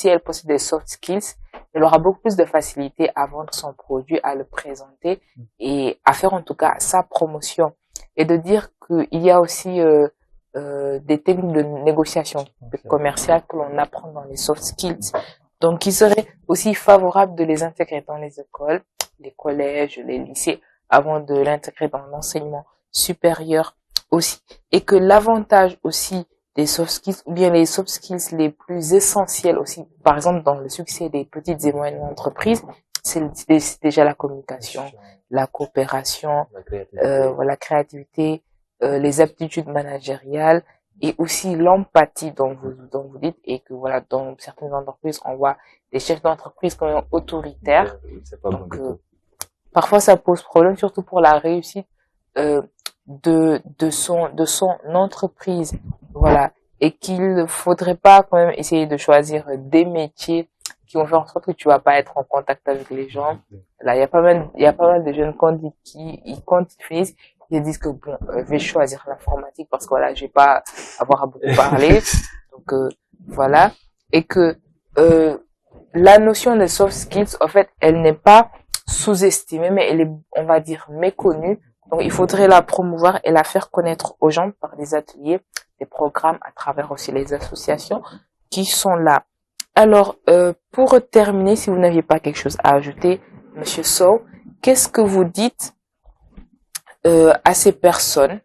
des soft skills, elle aura beaucoup plus de facilité à vendre son produit, à le présenter et à faire en tout cas sa promotion. Et de dire qu'il y a aussi des techniques de négociation commerciale que l'on apprend dans les soft skills. Donc, il serait aussi favorable de les intégrer dans les écoles, les collèges, les lycées, avant de l'intégrer dans l'enseignement supérieur aussi. Et que l'avantage aussi des soft skills, ou bien les soft skills les plus essentiels aussi. Par exemple, dans le succès des petites et moyennes entreprises, c'est déjà la communication, la coopération, la créativité, les aptitudes managériales et aussi l'empathie dont vous dites, et que voilà, dans certaines entreprises, on voit des chefs d'entreprise quand même autoritaires. Donc, parfois ça pose problème, surtout pour la réussite de son entreprise, voilà, et qu'il ne faudrait pas quand même essayer de choisir des métiers qui vont faire en sorte que tu vas pas être en contact avec les gens. Là, il y a pas mal de jeunes quand ils finissent, ils disent que bon, je vais choisir l'informatique parce que voilà, je vais pas avoir à beaucoup parler. Donc voilà, et que la notion de soft skills, en fait, elle n'est pas sous-estimée, mais elle est, on va dire, méconnue. Donc, il faudrait la promouvoir et la faire connaître aux gens par des ateliers, des programmes, à travers aussi les associations qui sont là. Alors, pour terminer, si vous n'aviez pas quelque chose à ajouter, Monsieur Sow, qu'est-ce que vous dites à ces personnes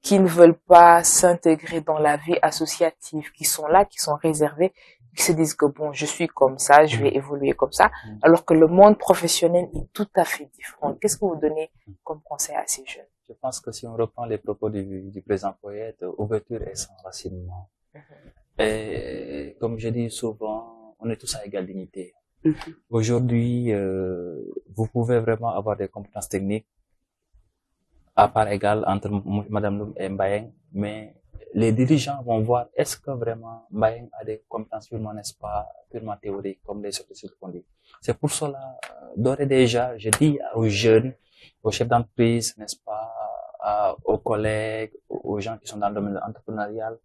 qui ne veulent pas s'intégrer dans la vie associative, qui sont là, qui sont réservées, qui se disent que bon, je suis comme ça, je vais évoluer comme ça, alors que le monde professionnel est tout à fait différent. Qu'est-ce que vous donnez comme conseil à ces jeunes?
Je pense que si on reprend les propos du président poète, ouverture et sans racinement. Et comme je dis souvent, on est tous à égale dignité. Aujourd'hui, vous pouvez vraiment avoir des compétences techniques à part égale entre Madame Loum et Mbayeng, mais les dirigeants vont voir est-ce que vraiment Mbayeng a des compétences purement, n'est-ce pas, purement théoriques, comme les sociétés font dire. C'est pour cela, d'ores et déjà, je dis aux jeunes, aux chefs d'entreprise, n'est-ce pas, aux collègues, aux gens qui sont dans le domaine entrepreneurial,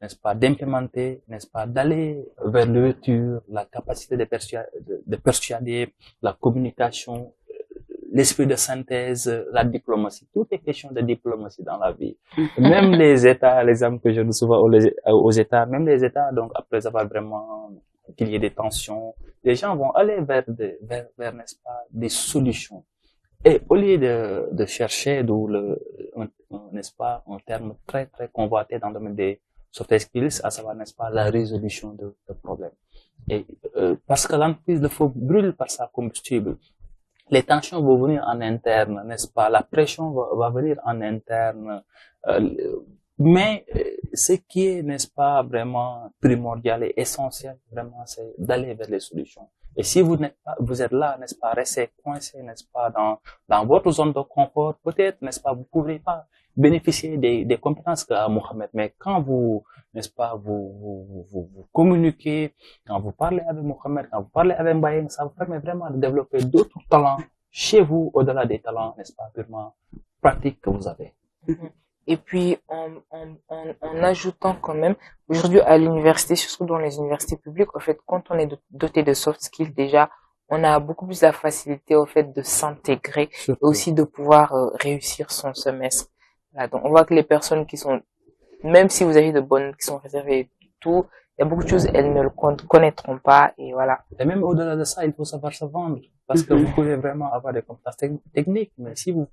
n'est-ce pas, d'implémenter, n'est-ce pas, d'aller vers l'ouverture, la capacité de persuader, la communication, l'esprit de synthèse, la diplomatie, tout est question de diplomatie dans la vie. Même les États, l'exemple que je donne souvent aux États, même les États, donc après avoir vraiment qu'il y ait des tensions, les gens vont aller vers n'est-ce pas, des solutions. Et au lieu de chercher n'est-ce pas, un terme très, très convoité dans le domaine des soft skills, à savoir, n'est-ce pas, la résolution de problèmes. Et, parce que l'entreprise, le feu brûle par sa combustible. Les tensions vont venir en interne, n'est-ce pas? La pression va venir en interne. Mais ce qui est, n'est-ce pas, vraiment primordial et essentiel, vraiment, c'est d'aller vers les solutions. Et si vous êtes là, n'est-ce pas, restez coincé, n'est-ce pas, dans votre zone de confort, peut-être, n'est-ce pas, vous ne pourrez pas bénéficier des compétences qu'a Mohamed. Mais quand vous, n'est-ce pas, vous communiquez, quand vous parlez avec Mohamed, quand vous parlez avec Mbayeng, ça vous permet vraiment de développer d'autres talents chez vous, au-delà des talents, n'est-ce pas, purement pratiques que vous avez.
Et puis, en ajoutant quand même, aujourd'hui à l'université, surtout dans les universités publiques, en fait, quand on est doté de soft skills, déjà, on a beaucoup plus la facilité, au fait, de s'intégrer et aussi de pouvoir réussir son semestre. Là, donc, on voit que les personnes qui sont, même si vous avez de bonnes, qui sont réservées tout, il y a beaucoup de choses, elles ne le connaîtront pas, et voilà.
Et même au-delà de ça, il faut savoir se vendre. Parce que vous pouvez vraiment avoir des compétences techniques, mais si vous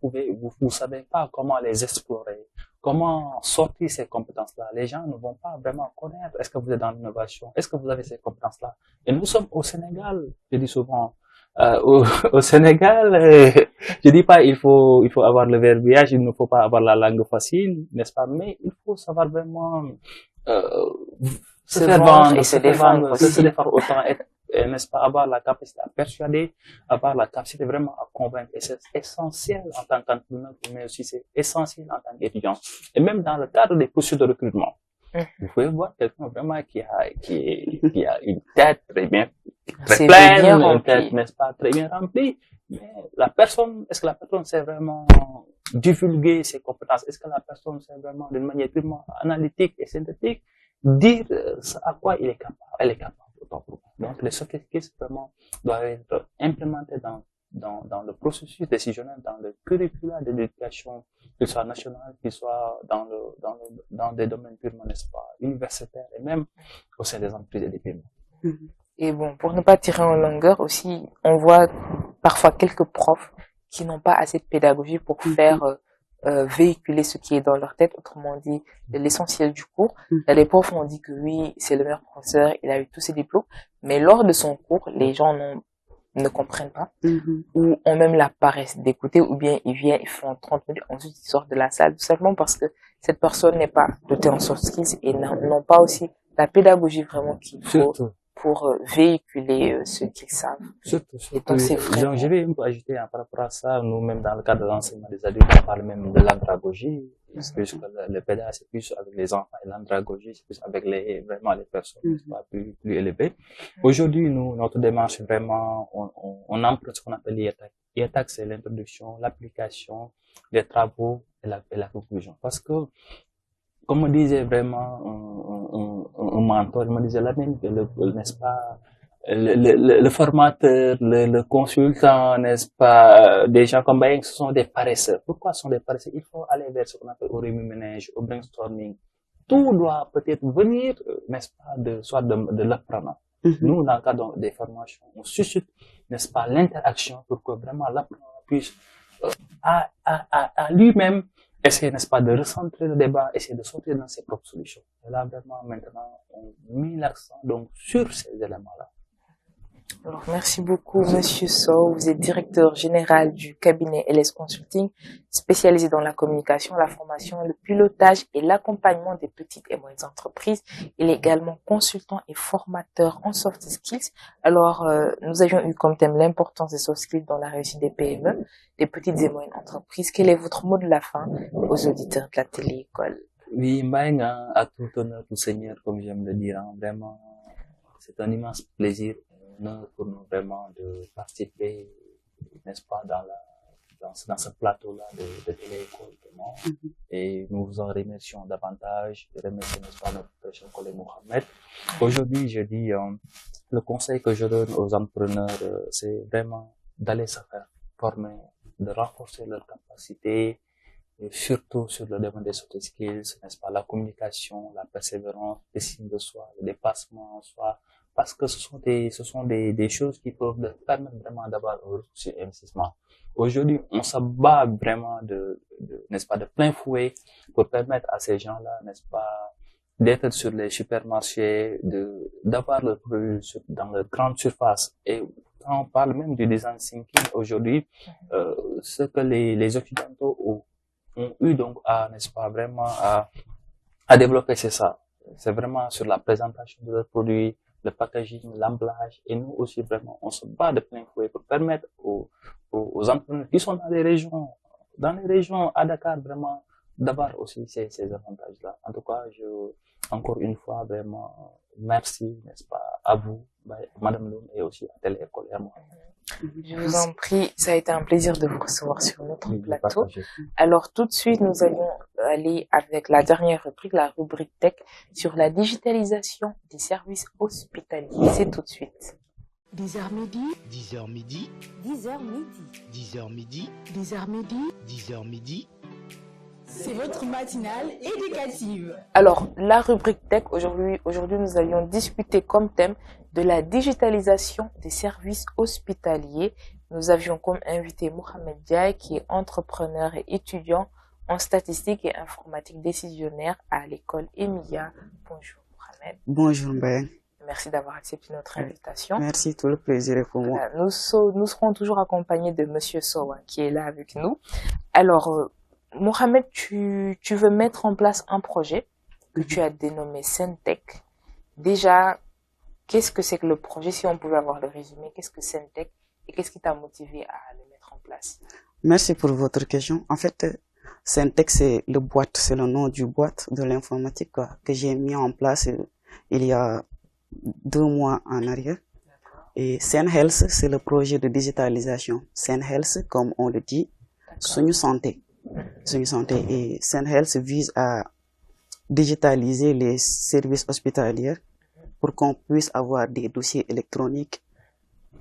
savez pas comment les explorer, comment sortir ces compétences-là, les gens ne vont pas vraiment connaître. Est-ce que vous êtes dans l'innovation? Est-ce que vous avez ces compétences-là? Et nous sommes au Sénégal, je dis souvent, au Sénégal, je dis pas il faut avoir le verbiage, il ne faut pas avoir la langue facile, n'est-ce pas? Mais il faut savoir vraiment
se faire vendre et se défendre
autant, n'est-ce pas, avoir la capacité à persuader, avoir la capacité vraiment à convaincre. Et c'est essentiel en tant qu'entrepreneur, mais aussi c'est essentiel en tant qu'étudiant. Et même dans le cadre des processus de recrutement. Vous pouvez voir quelqu'un vraiment qui a une tête très bien, très pleine, une tête, n'est-ce pas, très bien remplie. Mais est-ce que la personne sait vraiment divulguer ses compétences? Est-ce que la personne sait vraiment d'une manière purement analytique et synthétique dire à quoi elle est capable? Donc, les soft skills vraiment doivent être implémentés dans le processus décisionnel, dans le curriculum de l'éducation, qu'il soit national, qu'il soit dans des domaines purement, n'est-ce pas, universitaires et même au sein des entreprises et des PME.
Et bon, pour ne pas tirer en longueur aussi, on voit parfois quelques profs qui n'ont pas assez de pédagogie pour faire véhiculer ce qui est dans leur tête, autrement dit l'essentiel du cours. Les profs ont dit que oui, c'est le meilleur professeur, il a eu tous ses diplômes, mais lors de son cours, les gens ne comprennent pas, ou ont même la paresse d'écouter, ou bien ils viennent, ils font 30 minutes, ensuite ils sortent de la salle, tout simplement parce que cette personne n'est pas dotée en soft skills et n'ont pas aussi la pédagogie vraiment qu'il faut pour véhiculer ce qu'ils savent.
Surtout.
Et donc, c'est vraiment...
Donc, je vais un peu ajouter par rapport à ça, nous-mêmes dans le cadre de l'enseignement des adultes, on parle même de l'andragogie, parce que le pédagogue c'est plus avec les enfants et l'andragogie c'est plus avec vraiment les personnes plus élevées. Aujourd'hui, notre démarche est vraiment, on emprunte ce qu'on appelle l'IETAC. L'IETAC, c'est l'introduction, l'application, les travaux et la conclusion. Parce que, comme me disait vraiment un mentor, il me disait là même, n'est-ce pas, le formateur, le consultant, n'est-ce pas, des gens comme Bayeng, ce sont des paresseurs. Pourquoi ce sont des paresseurs? Il faut aller vers ce qu'on appelle au remue-ménage, au brainstorming. Tout doit peut-être venir, n'est-ce pas, soit de l'apprenant. Nous, dans le cadre des formations, on suscite, n'est-ce pas, l'interaction pour que vraiment l'apprenant puisse, à lui-même, essayer, n'est-ce pas, de recentrer le débat, essayer de sortir dans ses propres solutions. Et là, vraiment, maintenant, on met l'accent, donc, sur ces éléments-là.
Alors, merci beaucoup, Monsieur Sow. Vous êtes directeur général du cabinet LS Consulting, spécialisé dans la communication, la formation, le pilotage et l'accompagnement des petites et moyennes entreprises. Il est également consultant et formateur en soft skills. Alors, nous avions eu comme thème l'importance des soft skills dans la réussite des PME, des petites et moyennes entreprises. Quel est votre mot de la fin aux auditeurs de la télé-école?
Oui, Mbaye, à tout honneur, tout seigneur, comme j'aime le dire, hein, vraiment, c'est un immense plaisir pour nous vraiment de participer, n'est-ce pas, dans ce plateau-là de télé-école. Et nous vous en remercions davantage, remercions, n'est-ce pas, notre cher collègue Mohamed. Aujourd'hui, je dis, le conseil que je donne aux entrepreneurs, c'est vraiment d'aller se faire former, de renforcer leurs capacités, et surtout sur le domaine des soft skills, n'est-ce pas, la communication, la persévérance, l'estime de soi, le dépassement en soi, parce que ce sont des choses qui peuvent permettre vraiment d'avoir un investissement. Aujourd'hui, on se bat vraiment n'est-ce pas, de plein fouet pour permettre à ces gens-là, n'est-ce pas, d'être sur les supermarchés, d'avoir le produit dans les grandes surfaces. Et quand on parle même du design thinking aujourd'hui, ce que les Occidentaux ont eu donc n'est-ce pas, vraiment à développer, c'est ça. C'est vraiment sur la présentation de leurs produits, le packaging, l'emballage, et nous aussi vraiment, on se bat de plein fouet pour permettre aux entrepreneurs qui sont dans les régions à Dakar vraiment d'avoir aussi ces avantages-là. En tout cas, encore une fois vraiment merci, n'est-ce pas, à vous, Madame Loum, et aussi à Télé École et à moi.
Je vous en prie, ça a été un plaisir de vous recevoir sur notre plateau. Alors tout de suite, nous allons aller avec la dernière rubrique, la rubrique tech, sur la digitalisation des services hospitaliers. C'est tout de suite.
10h midi,
10h midi,
10h midi.
10h midi,
10h midi,
10h midi.
C'est votre matinale éducative.
Alors, la rubrique tech, aujourd'hui, nous allions discuter comme thème de la digitalisation des services hospitaliers. Nous avions comme invité Mohamed Diaye, qui est entrepreneur et étudiant en statistique et informatique décisionnaire à l'école EMIA. Bonjour Mohamed.
Bonjour Mbaye.
Merci d'avoir accepté notre invitation.
Merci, tout le plaisir est pour moi.
Nous serons toujours accompagnés de Monsieur Sow, qui est là avec nous. Alors, Mohamed, tu veux mettre en place un projet que tu as dénommé Sentech. Déjà, qu'est-ce que c'est que le projet? Si on pouvait avoir le résumé, qu'est-ce que Sentech et qu'est-ce qui t'a motivé à le mettre en place?
Merci pour votre question. En fait, Sentech, c'est le nom du boîte de l'informatique que j'ai mis en place il y a 2 mois en arrière. Et SenHealth, c'est le projet de digitalisation. SenHealth, comme on le dit, Suñu Santé. Et SenHealth vise à digitaliser les services hospitaliers pour qu'on puisse avoir des dossiers électroniques,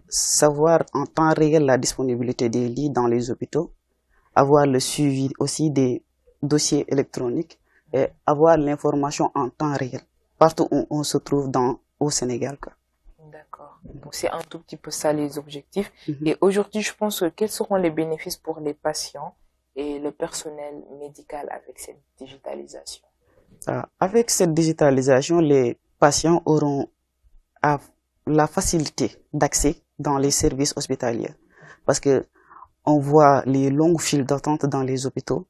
savoir en temps réel la disponibilité des lits dans les hôpitaux, avoir le suivi aussi des dossiers électroniques et avoir l'information en temps réel partout où on se trouve au Sénégal.
D'accord. Donc c'est un tout petit peu ça les objectifs. Et aujourd'hui, je pense que quels seront les bénéfices pour les patients et le personnel médical avec cette digitalisation?
Avec cette digitalisation, les patients auront la facilité d'accès dans les services hospitaliers parce que on voit les longues files d'attente dans les hôpitaux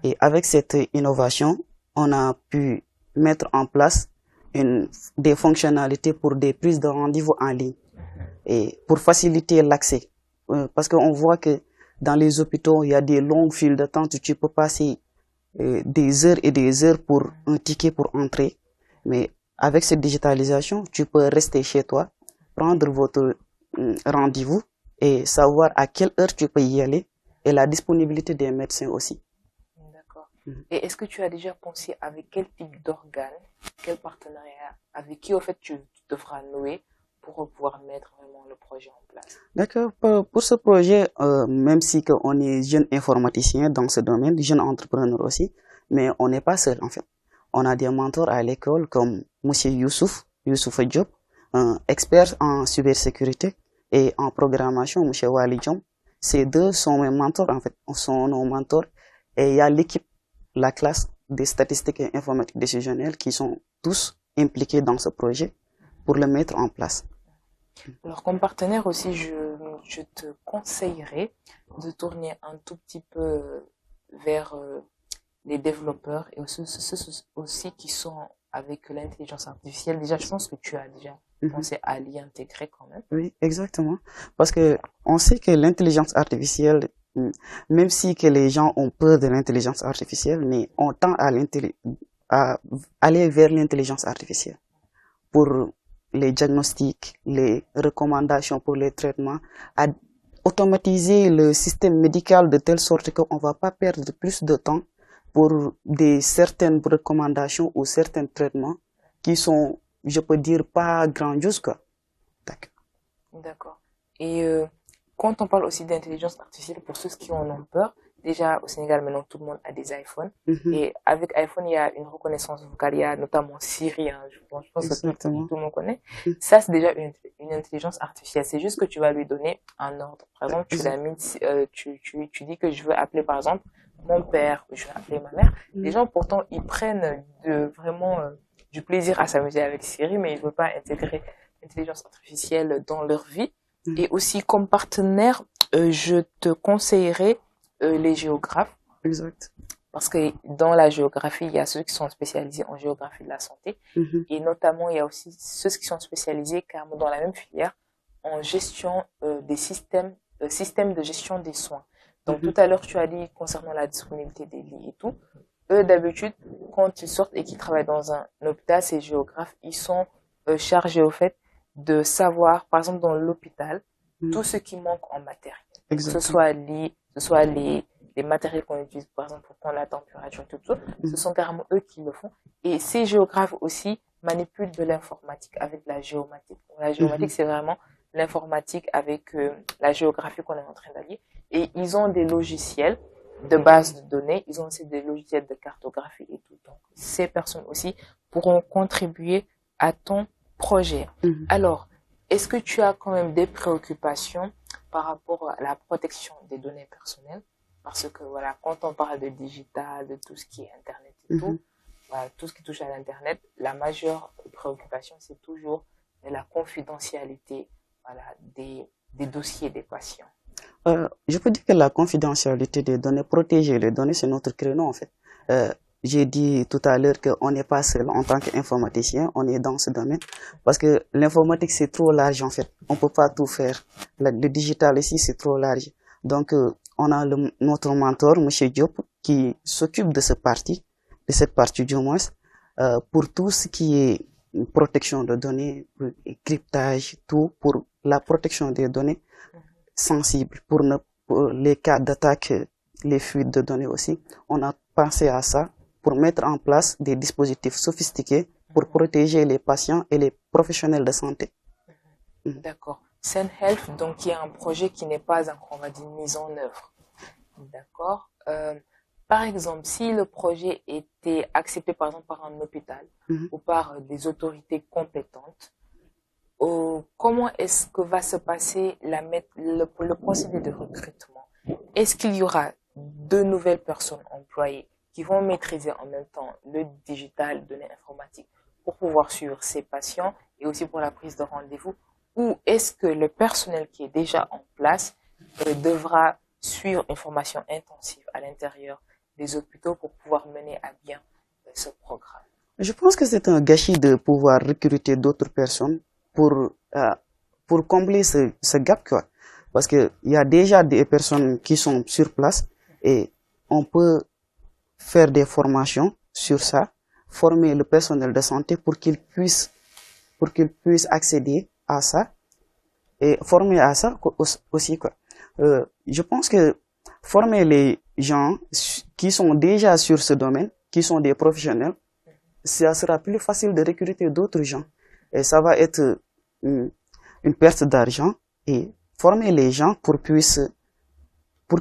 et avec cette innovation, on a pu mettre en place des fonctionnalités pour des prises de rendez-vous en ligne et pour faciliter l'accès parce qu'on voit que dans les hôpitaux, il y a des longues files d'attente où tu peux passer des heures et des heures pour un ticket pour entrer. Mais avec cette digitalisation, tu peux rester chez toi, prendre votre rendez-vous et savoir à quelle heure tu peux y aller et la disponibilité des médecins aussi.
D'accord. Et est-ce que tu as déjà pensé avec quel type d'organe, quel partenariat, avec qui au fait tu devras nouer pour pouvoir mettre vraiment le projet en place?
D'accord. Pour ce projet, même si on est jeune informaticien dans ce domaine, jeune entrepreneur aussi, mais on n'est pas seul en fait. On a des mentors à l'école comme Monsieur Youssouf Diop, un expert en cybersécurité et en programmation, Monsieur Wali Diom. Ces deux sont mes mentors en fait, sont nos mentors. Et il y a l'équipe, la classe des statistiques et informatiques décisionnelles qui sont tous impliqués dans ce projet pour le mettre en place.
Alors, comme partenaire aussi, je te conseillerais de tourner un tout petit peu vers les développeurs et ceux aussi qui sont avec l'intelligence artificielle. Déjà, je pense que tu as déjà pensé à l'y intégrer quand même.
Oui, exactement. Parce que on sait que l'intelligence artificielle, même si que les gens ont peur de l'intelligence artificielle, mais on tend à aller vers l'intelligence artificielle pour les diagnostics, les recommandations pour les traitements, à automatiser le système médical de telle sorte qu'on ne va pas perdre plus de temps pour certaines recommandations ou certains traitements qui sont, je peux dire, pas grandioses, quoi.
D'accord. Et quand on parle aussi d'intelligence artificielle, pour ceux qui en ont peur, déjà au Sénégal maintenant tout le monde a des iPhones et avec iPhone il y a une reconnaissance vocale, il y a notamment Siri, hein, je pense que tout le monde connaît. Ça c'est déjà une intelligence artificielle, c'est juste que tu vas lui donner un ordre. Par exemple, tu l'as mis, tu dis que je veux appeler par exemple mon père, je veux appeler ma mère. Les gens pourtant ils prennent vraiment du plaisir à s'amuser avec Siri, mais ils ne veulent pas intégrer l'intelligence artificielle dans leur vie. Et aussi comme partenaire, je te conseillerais les géographes.
Exact.
Parce que dans la géographie, il y a ceux qui sont spécialisés en géographie de la santé. Et notamment, il y a aussi ceux qui sont spécialisés carrément dans la même filière en gestion des systèmes de gestion des soins. Donc tout à l'heure, tu as dit concernant la disponibilité des lits et tout. Eux, d'habitude, quand ils sortent et qu'ils travaillent dans un hôpital, ces géographes, ils sont chargés au fait de savoir, par exemple dans l'hôpital, tout ce qui manque en matériel.
Exactement.
Que ce soit les matériels qu'on utilise, par exemple, pour prendre la température, tout ça, ce sont carrément eux qui le font. Et ces géographes aussi manipulent de l'informatique avec la géomatique. La géomatique, c'est vraiment l'informatique avec la géographie qu'on est en train d'allier. Et ils ont des logiciels de base de données, ils ont aussi des logiciels de cartographie et tout. Donc, ces personnes aussi pourront contribuer à ton projet. Alors, est-ce que tu as quand même des préoccupations par rapport à la protection des données personnelles? Parce que voilà, quand on parle de digital, de tout ce qui est Internet et tout, voilà, tout ce qui touche à l'Internet, la majeure préoccupation, c'est toujours la confidentialité, voilà, des dossiers des patients.
Je peux dire que la confidentialité des données, protéger les données, c'est notre créneau en fait. J'ai dit tout à l'heure qu'on n'est pas seul en tant qu'informaticien, on est dans ce domaine. Parce que l'informatique, c'est trop large en fait. On peut pas tout faire. Le digital ici, c'est trop large. Donc, on a notre mentor, Monsieur Diop, qui s'occupe de cette partie du moins, pour tout ce qui est protection de données, cryptage, tout, pour la protection des données sensibles, pour les cas d'attaque, les fuites de données aussi. On a pensé à ça pour mettre en place des dispositifs sophistiqués pour protéger les patients et les professionnels de santé.
D'accord. SenHealth, donc, il y a un projet qui n'est pas encore, on va dire, mis en œuvre. D'accord. Par exemple, si le projet était accepté, par exemple, par un hôpital ou par des autorités compétentes, comment est-ce que va se passer le procédé de recrutement? Est-ce qu'il y aura 2 nouvelles personnes employées qui vont maîtriser en même temps le digital de l'informatique pour pouvoir suivre ces patients et aussi pour la prise de rendez-vous? Ou est-ce que le personnel qui est déjà en place devra suivre une formation intensive à l'intérieur des hôpitaux pour pouvoir mener à bien ce programme?
Je pense que c'est un gâchis de pouvoir recruter d'autres personnes pour combler ce gap, quoi. Parce que il y a déjà des personnes qui sont sur place et on peut faire des formations sur ça, former le personnel de santé pour qu'il puisse accéder à ça et former à ça aussi, quoi. Je pense que former les gens qui sont déjà sur ce domaine, qui sont des professionnels, ça sera plus facile de recruter d'autres gens. Et ça va être une perte d'argent, et former les gens pour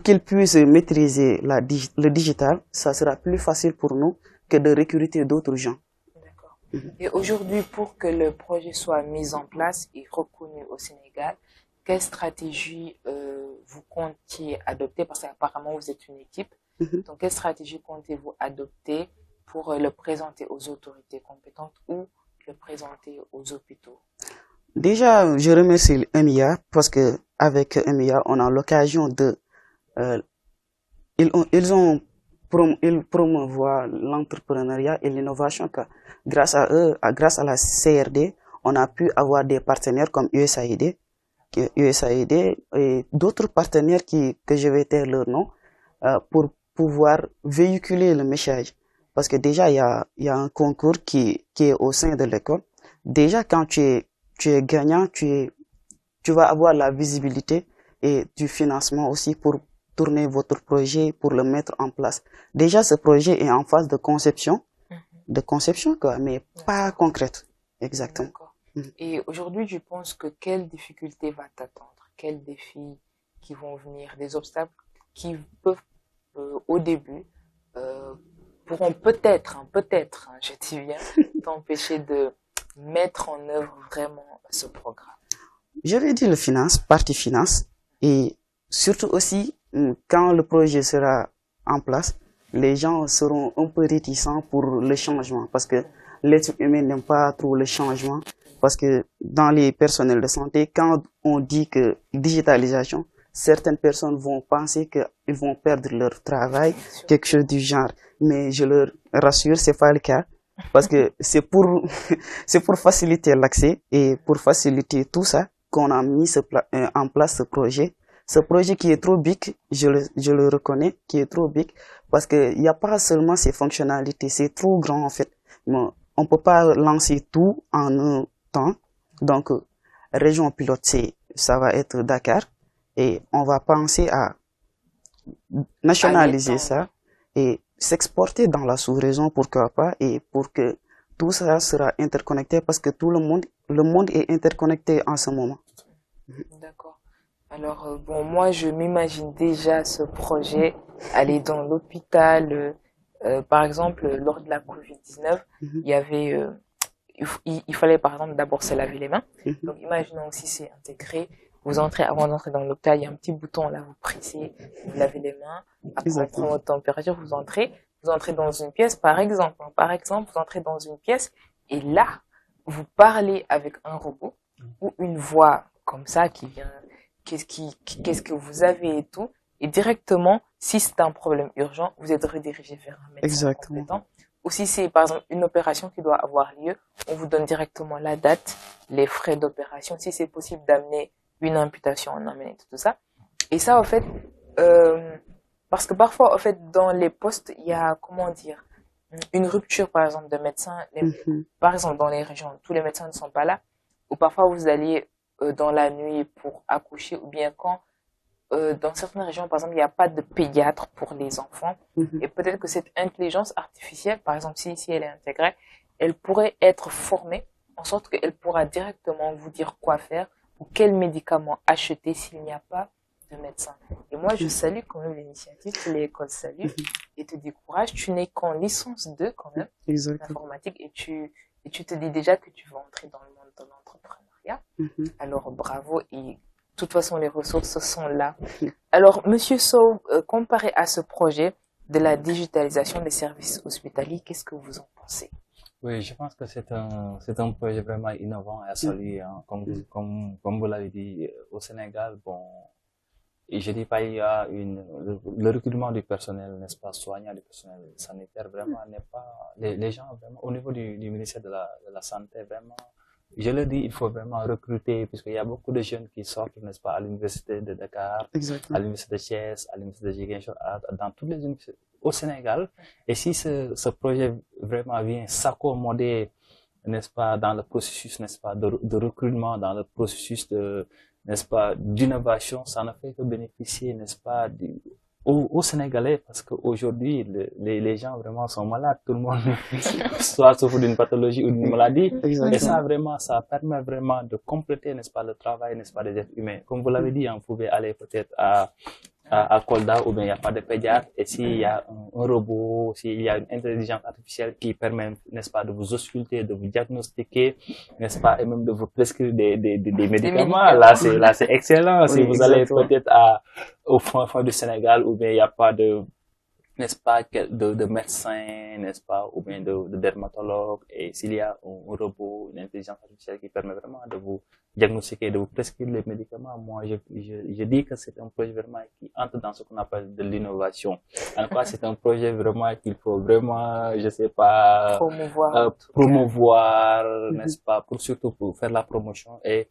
qu'ils puissent maîtriser le digital, ça sera plus facile pour nous que de recruter d'autres gens.
D'accord. Et aujourd'hui, pour que le projet soit mis en place et reconnu au Sénégal, quelle stratégie vous comptiez adopter? Parce qu'apparemment, vous êtes une équipe. Donc, quelle stratégie comptez-vous adopter pour le présenter aux autorités compétentes ou le présenter aux hôpitaux?
Déjà, je remercie MIA parce que avec MIA, on a l'occasion de ils promouvoient l'entrepreneuriat et l'innovation. Grâce à eux, grâce à la CRD, on a pu avoir des partenaires comme USAID et d'autres partenaires que je vais taire leur nom pour pouvoir véhiculer le message. Parce que déjà, il y a un concours qui est au sein de l'école. Déjà, quand tu es gagnant, tu vas avoir la visibilité et du financement aussi pour tourner votre projet, pour le mettre en place. Déjà, ce projet est en phase de conception, quoi, mais pas concrète. Exactement.
Et aujourd'hui, je pense que quelle difficulté va t'attendre? Quels défis qui vont venir? Des obstacles qui peuvent, au début, pourront peut-être, je dis bien, t'empêcher de mettre en œuvre vraiment ce programme?
Je vais dire partie finance, et surtout aussi, quand le projet sera en place, les gens seront un peu réticents pour le changement, parce que l'être humain n'aime pas trop le changement, parce que dans les personnels de santé, quand on dit que digitalisation, certaines personnes vont penser qu'ils vont perdre leur travail, quelque chose du genre. Mais je leur rassure, c'est pas le cas, parce que c'est pour faciliter l'accès et pour faciliter tout ça qu'on a mis en place ce projet. Ce projet qui est trop big, je le reconnais, qui est trop big, parce que il n'y a pas seulement ces fonctionnalités, c'est trop grand en fait. Mais on peut pas lancer tout en un temps. Donc, région pilote, ça va être Dakar, et on va penser à nationaliser ça et s'exporter dans la sous-région, pourquoi pas, et pour que tout ça sera interconnecté, parce que le monde est interconnecté en ce moment.
D'accord. Alors, bon, moi, je m'imagine déjà ce projet aller dans l'hôpital. Par exemple, lors de la COVID-19, il y avait, il fallait par exemple d'abord se laver les mains. Donc, imaginons aussi c'est intégré. Vous entrez, avant d'entrer dans l'hôpital, il y a un petit bouton là, vous pressez, vous lavez les mains. Après, on prend votre température, vous entrez dans une pièce, par exemple, vous entrez dans une pièce et là, vous parlez avec un robot ou une voix comme ça qui vient, qu'est-ce que vous avez et tout. Et directement, si c'est un problème urgent, vous êtes redirigé vers un médecin compétent. Ou si c'est, par exemple, une opération qui doit avoir lieu, on vous donne directement la date, les frais d'opération, si c'est possible d'amener une imputation, on amène tout ça. Et ça, en fait, parce que parfois, en fait, dans les postes, il y a, une rupture, par exemple, de médecins. Par exemple, dans les régions, tous les médecins ne sont pas là. Ou parfois, vous alliez dans la nuit pour accoucher, ou bien quand, dans certaines régions, par exemple, il n'y a pas de pédiatre pour les enfants. Et peut-être que cette intelligence artificielle, par exemple, si elle est intégrée, elle pourrait être formée en sorte qu'elle pourra directement vous dire quoi faire ou quels médicaments acheter s'il n'y a pas de médecin. Et moi, je salue quand même l'initiative, que les écoles saluent et te découragent. Tu n'es qu'en licence 2 quand même, d'informatique, et tu te dis déjà que tu veux entrer dans le monde de l'entrepreneuriat. Alors, bravo, et toute façon, les ressources sont là. Alors, Monsieur Sow, comparé à ce projet de la digitalisation des services hospitaliers, qu'est-ce que vous en pensez?
Oui, je pense que c'est un projet vraiment innovant et à saluer, hein. Comme vous l'avez dit, au Sénégal, bon, et je dis pas, il y a le recrutement du personnel, n'est-ce pas, soignant, du personnel sanitaire, vraiment, n'est pas, les gens, vraiment, au niveau du ministère de la Santé, vraiment, je le dis, il faut vraiment recruter, puisqu'il y a beaucoup de jeunes qui sortent, n'est-ce pas, à l'université de Dakar,
Exactement.
à l'université de Thiès, à l'université de Ziguinchor, dans toutes les universités au Sénégal. Et si ce projet vraiment vient s'accommoder, n'est-ce pas, dans le processus, n'est-ce pas, de recrutement, dans le processus n'est-ce pas, d'innovation, ça ne fait que bénéficier, n'est-ce pas, aux Sénégalais, parce qu'aujourd'hui, les gens vraiment sont malades, tout le monde, soit souffre d'une pathologie ou d'une maladie.
Exactement.
Et ça vraiment, ça permet vraiment de compléter, n'est-ce pas, le travail, n'est-ce pas, des êtres humains. Comme vous l'avez dit, on pouvait aller peut-être à Kolda où bien il n'y a pas de pédiatre, et s'il y a un robot, s'il y a une intelligence artificielle qui permet, n'est-ce pas, de vous ausculter, de vous diagnostiquer, n'est-ce pas, et même de vous prescrire des médicaments, là c'est excellent. Si vous allez peut-être au fond du Sénégal où bien il n'y a pas de, n'est-ce pas, de médecin, n'est-ce pas, ou bien de dermatologue, et s'il y a un robot, une intelligence artificielle qui permet vraiment de vous diagnostiquer, de vous prescrire les médicaments, moi je dis que c'est un projet vraiment qui entre dans ce qu'on appelle de l'innovation. En quoi c'est un projet vraiment qu'il faut vraiment, je sais pas, promouvoir, n'est-ce pas, surtout pour faire la promotion, et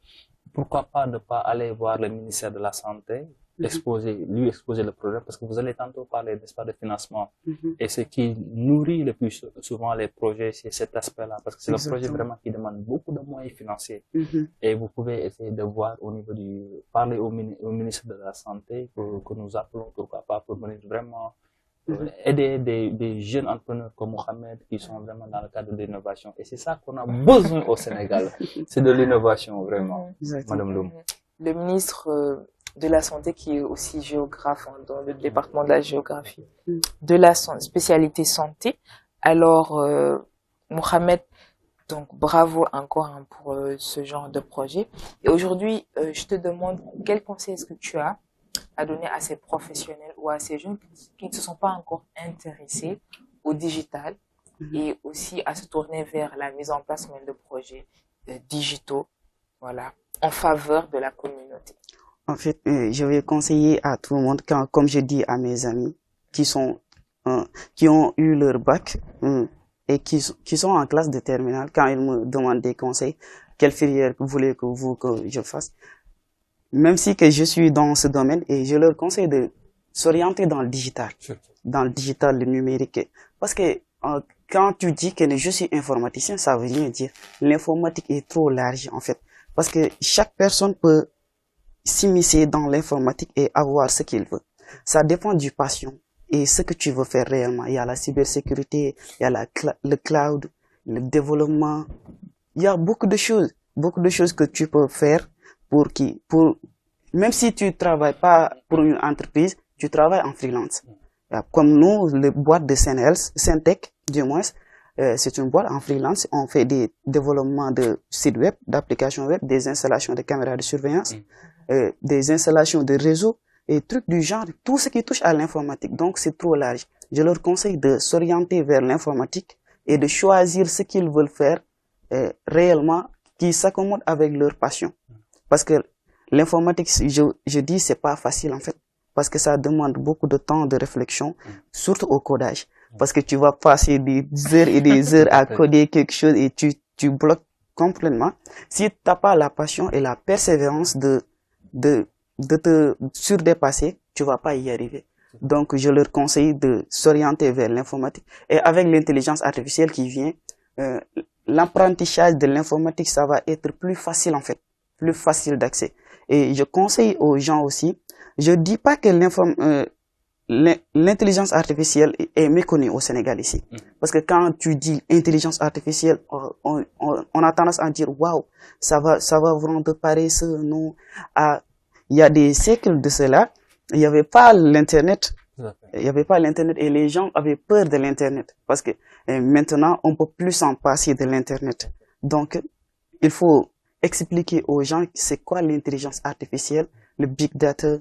pourquoi pas ne pas aller voir le ministère de la Santé, lui exposer le problème, parce que vous allez tantôt parler, n'est-ce pas, de financement. Et ce qui nourrit le plus souvent les projets, c'est cet aspect-là, parce que c'est le projet vraiment qui demande beaucoup de moyens financiers. Et vous pouvez essayer de voir au niveau parler au ministre de la Santé, que nous appelons, pourquoi pas, pour venir vraiment aider des jeunes entrepreneurs comme Mohamed qui sont vraiment dans le cadre de l'innovation. Et c'est ça qu'on a besoin au Sénégal. C'est de l'innovation, vraiment. Madame Loum.
Le ministre de la Santé qui est aussi géographe dans le département de la géographie, de la spécialité santé. Alors, Mohamed, donc bravo encore pour ce genre de projet. Et aujourd'hui, je te demande quel conseil est-ce que tu as à donner à ces professionnels ou à ces jeunes qui ne se sont pas encore intéressés au digital et aussi à se tourner vers la mise en place même de projets digitaux, voilà, en faveur de la communauté.
En fait, je vais conseiller à tout le monde, comme je dis à mes amis qui ont eu leur bac et qui sont en classe de terminale, quand ils me demandent des conseils, quelle filière voulez-vous que je fasse, même si que je suis dans ce domaine, et je leur conseille de s'orienter dans le digital, le numérique, parce que quand tu dis que je suis informaticien, ça veut rien dire. L'informatique est trop large en fait, parce que chaque personne peut s'immiscer dans l'informatique et avoir ce qu'il veut. Ça dépend du passion et ce que tu veux faire réellement. Il y a la cybersécurité, il y a le cloud, le développement. Il y a beaucoup de choses que tu peux faire même si tu travailles pas pour une entreprise, tu travailles en freelance. Comme nous, les boîtes de Syntec, du moins, c'est une boîte en freelance. On fait des développements de sites web, d'applications web, des installations de caméras de surveillance, des installations de réseaux et trucs du genre, tout ce qui touche à l'informatique. Donc, c'est trop large. Je leur conseille de s'orienter vers l'informatique et de choisir ce qu'ils veulent faire réellement, qui s'accommode avec leur passion. Parce que l'informatique, je dis, c'est pas facile en fait. Parce que ça demande beaucoup de temps de réflexion, surtout au codage. Parce que tu vas passer des heures et des heures à coder quelque chose et tu bloques complètement. Si tu n'as pas la passion et la persévérance de te surdépasser, tu vas pas y arriver. Donc, je leur conseille de s'orienter vers l'informatique. Et avec l'intelligence artificielle qui vient, l'apprentissage de l'informatique, ça va être plus facile en fait, plus facile d'accès. Et je conseille aux gens aussi, je dis pas que l'intelligence artificielle est méconnue au Sénégal ici. Parce que quand tu dis intelligence artificielle, on a tendance à dire waouh, ça va vous rendre paresseux, non. Il y a des siècles de cela, il n'y avait pas l'internet. Et les gens avaient peur de l'internet parce que maintenant on peut plus s'en passer de l'internet. Donc il faut expliquer aux gens c'est quoi l'intelligence artificielle, le big data,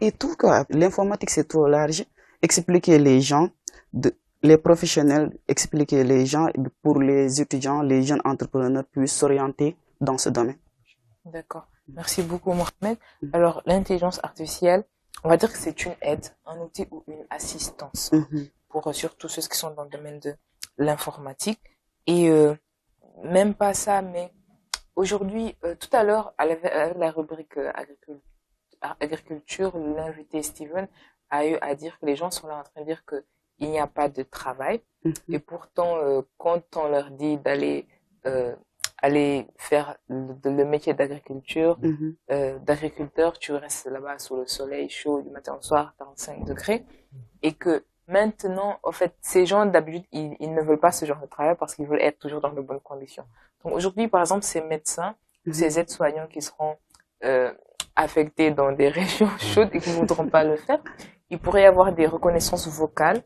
et tout quoi. L'informatique c'est trop large. Expliquer les gens, les professionnels, expliquer les gens pour les étudiants, les jeunes entrepreneurs puissent s'orienter dans ce domaine.
D'accord. Merci beaucoup, Mohamed. Alors, l'intelligence artificielle, on va dire que c'est une aide, un outil ou une assistance pour surtout ceux qui sont dans le domaine de l'informatique. Et même pas ça, mais aujourd'hui, tout à l'heure, avec la rubrique agriculture, l'invité Steven a eu à dire que les gens sont là en train de dire que il n'y a pas de travail. Et pourtant, quand on leur dit d'aller aller faire le métier d'agriculture, d'agriculteur, tu restes là-bas sous le soleil chaud du matin au soir, 45 degrés, et que maintenant, en fait, ces gens d'habitude, ils ne veulent pas ce genre de travail parce qu'ils veulent être toujours dans de bonnes conditions. Donc aujourd'hui, par exemple, ces médecins, ces aides-soignants qui seront affectés dans des régions chaudes et qui ne voudront pas le faire, il pourrait y avoir des reconnaissances vocales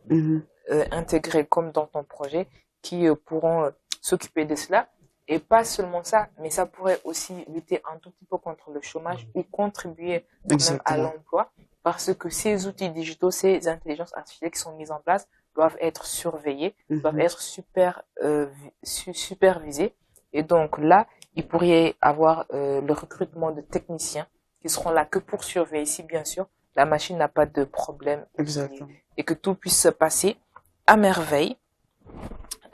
intégrées comme dans ton projet qui pourront s'occuper de cela. Et pas seulement ça, mais ça pourrait aussi lutter un tout petit peu contre le chômage ou contribuer quand même à l'emploi, parce que ces outils digitaux, ces intelligences artificielles qui sont mises en place doivent être surveillées, doivent être supervisées. Et donc là, il pourrait y avoir le recrutement de techniciens qui seront là que pour surveiller, si bien sûr la machine n'a pas de problème et que tout puisse se passer à merveille.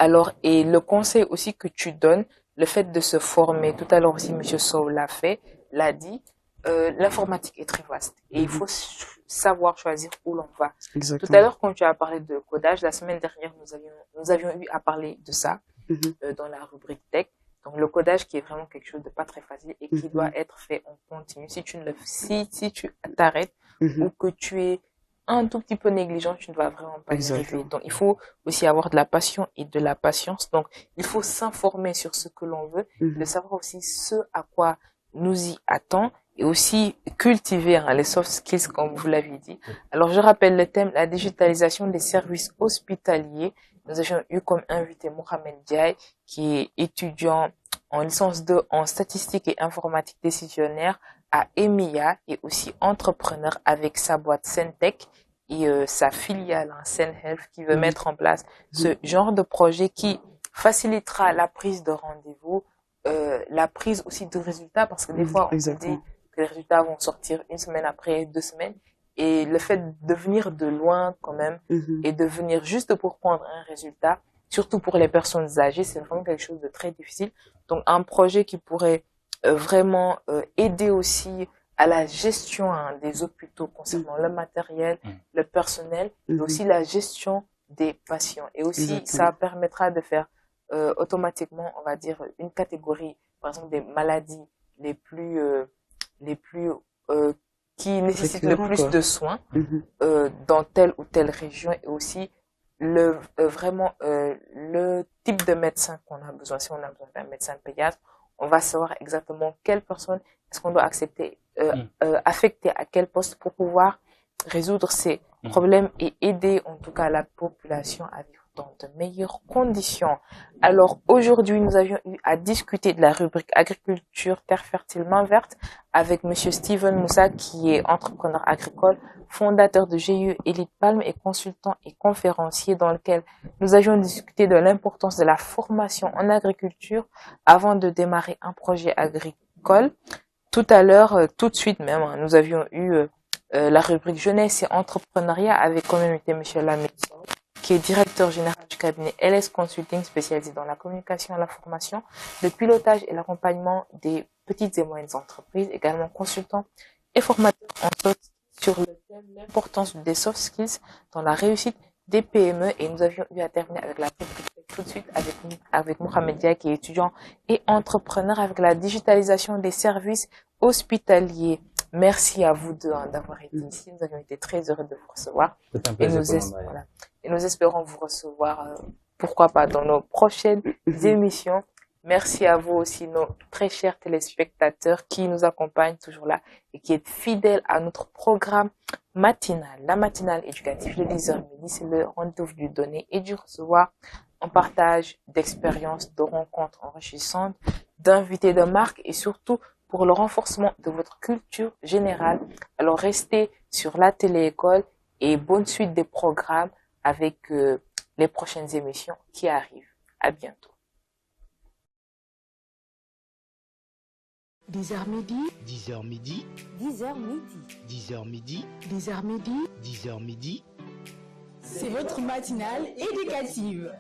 Alors, et le conseil aussi que tu donnes, le fait de se former, tout à l'heure aussi M. Sow l'a dit, l'informatique est très vaste et il faut savoir choisir où l'on va. Tout à l'heure, quand tu as parlé de codage, la semaine dernière, nous avions eu à parler de ça dans la rubrique tech. Donc, le codage qui est vraiment quelque chose de pas très facile et qui doit être fait en continu. Si tu t'arrêtes ou que tu es un tout petit peu négligent, tu ne vas vraiment pas y arriver. Donc, il faut aussi avoir de la passion et de la patience. Donc, il faut s'informer sur ce que l'on veut, de savoir aussi ce à quoi nous y attend et aussi cultiver les soft skills, comme vous l'avez dit. Alors, je rappelle le thème, la digitalisation des services hospitaliers. Nous avions eu comme invité Mohamed Diaye, qui est étudiant en licence 2 en statistique et informatique décisionnaire à EMIA et aussi entrepreneur avec sa boîte Sentech et sa filiale SenHealth qui veut mettre en place ce genre de projet qui facilitera la prise de rendez-vous, la prise aussi de résultats parce que des fois on se dit que les résultats vont sortir une semaine après, 2 semaines et le fait de venir de loin quand même et de venir juste pour prendre un résultat, surtout pour les personnes âgées, c'est vraiment quelque chose de très difficile. Donc un projet qui pourrait vraiment aider aussi à la gestion des hôpitaux concernant le matériel, le personnel, mais aussi la gestion des patients. Et aussi, ça permettra de faire automatiquement, on va dire, une catégorie, par exemple, des maladies les plus qui nécessitent le plus de soins dans telle ou telle région et aussi vraiment le type de médecin qu'on a besoin. Si on a besoin d'un médecin pédiatre, on va savoir exactement quelle personne est-ce qu'on doit affecter à quel poste pour pouvoir résoudre ces problèmes et aider en tout cas la population à vivre dans de meilleures conditions. Alors aujourd'hui, nous avions eu à discuter de la rubrique agriculture, terre fertile, main verte avec monsieur Steven Moussa qui est entrepreneur agricole, fondateur de GIE Elite Palme et consultant et conférencier dans lequel nous avions discuté de l'importance de la formation en agriculture avant de démarrer un projet agricole. Tout à l'heure, tout de suite même, nous avions eu la rubrique jeunesse et entrepreneuriat avec comme invité monsieur Lamine Sow, qui est directeur général du cabinet LS Consulting spécialisé dans la communication et la formation, le pilotage et l'accompagnement des petites et moyennes entreprises, également consultant et formateur sur le thème l'importance des soft skills dans la réussite des PME et nous avions eu à terminer avec la tout de suite avec Mohamed Diaye qui est étudiant et entrepreneur avec la digitalisation des services hospitaliers. Merci à vous deux d'avoir été ici. Nous avions été très heureux de vous recevoir. Et nous espérons vous recevoir, pourquoi pas, dans nos prochaines émissions. Merci à vous aussi, nos très chers téléspectateurs qui nous accompagnent toujours là et qui êtes fidèles à notre programme matinal. La matinale éducative, le 10h midi, c'est le rendez-vous du donner et du recevoir en partage d'expériences, de rencontres enrichissantes, d'invités de marque et surtout pour le renforcement de votre culture générale. Alors restez sur la télé-école et bonne suite des programmes avec les prochaines émissions qui arrivent. À bientôt.
10h midi,
10h midi,
10h midi.
10h midi,
10h midi,
10h midi.
C'est votre matinale éducative.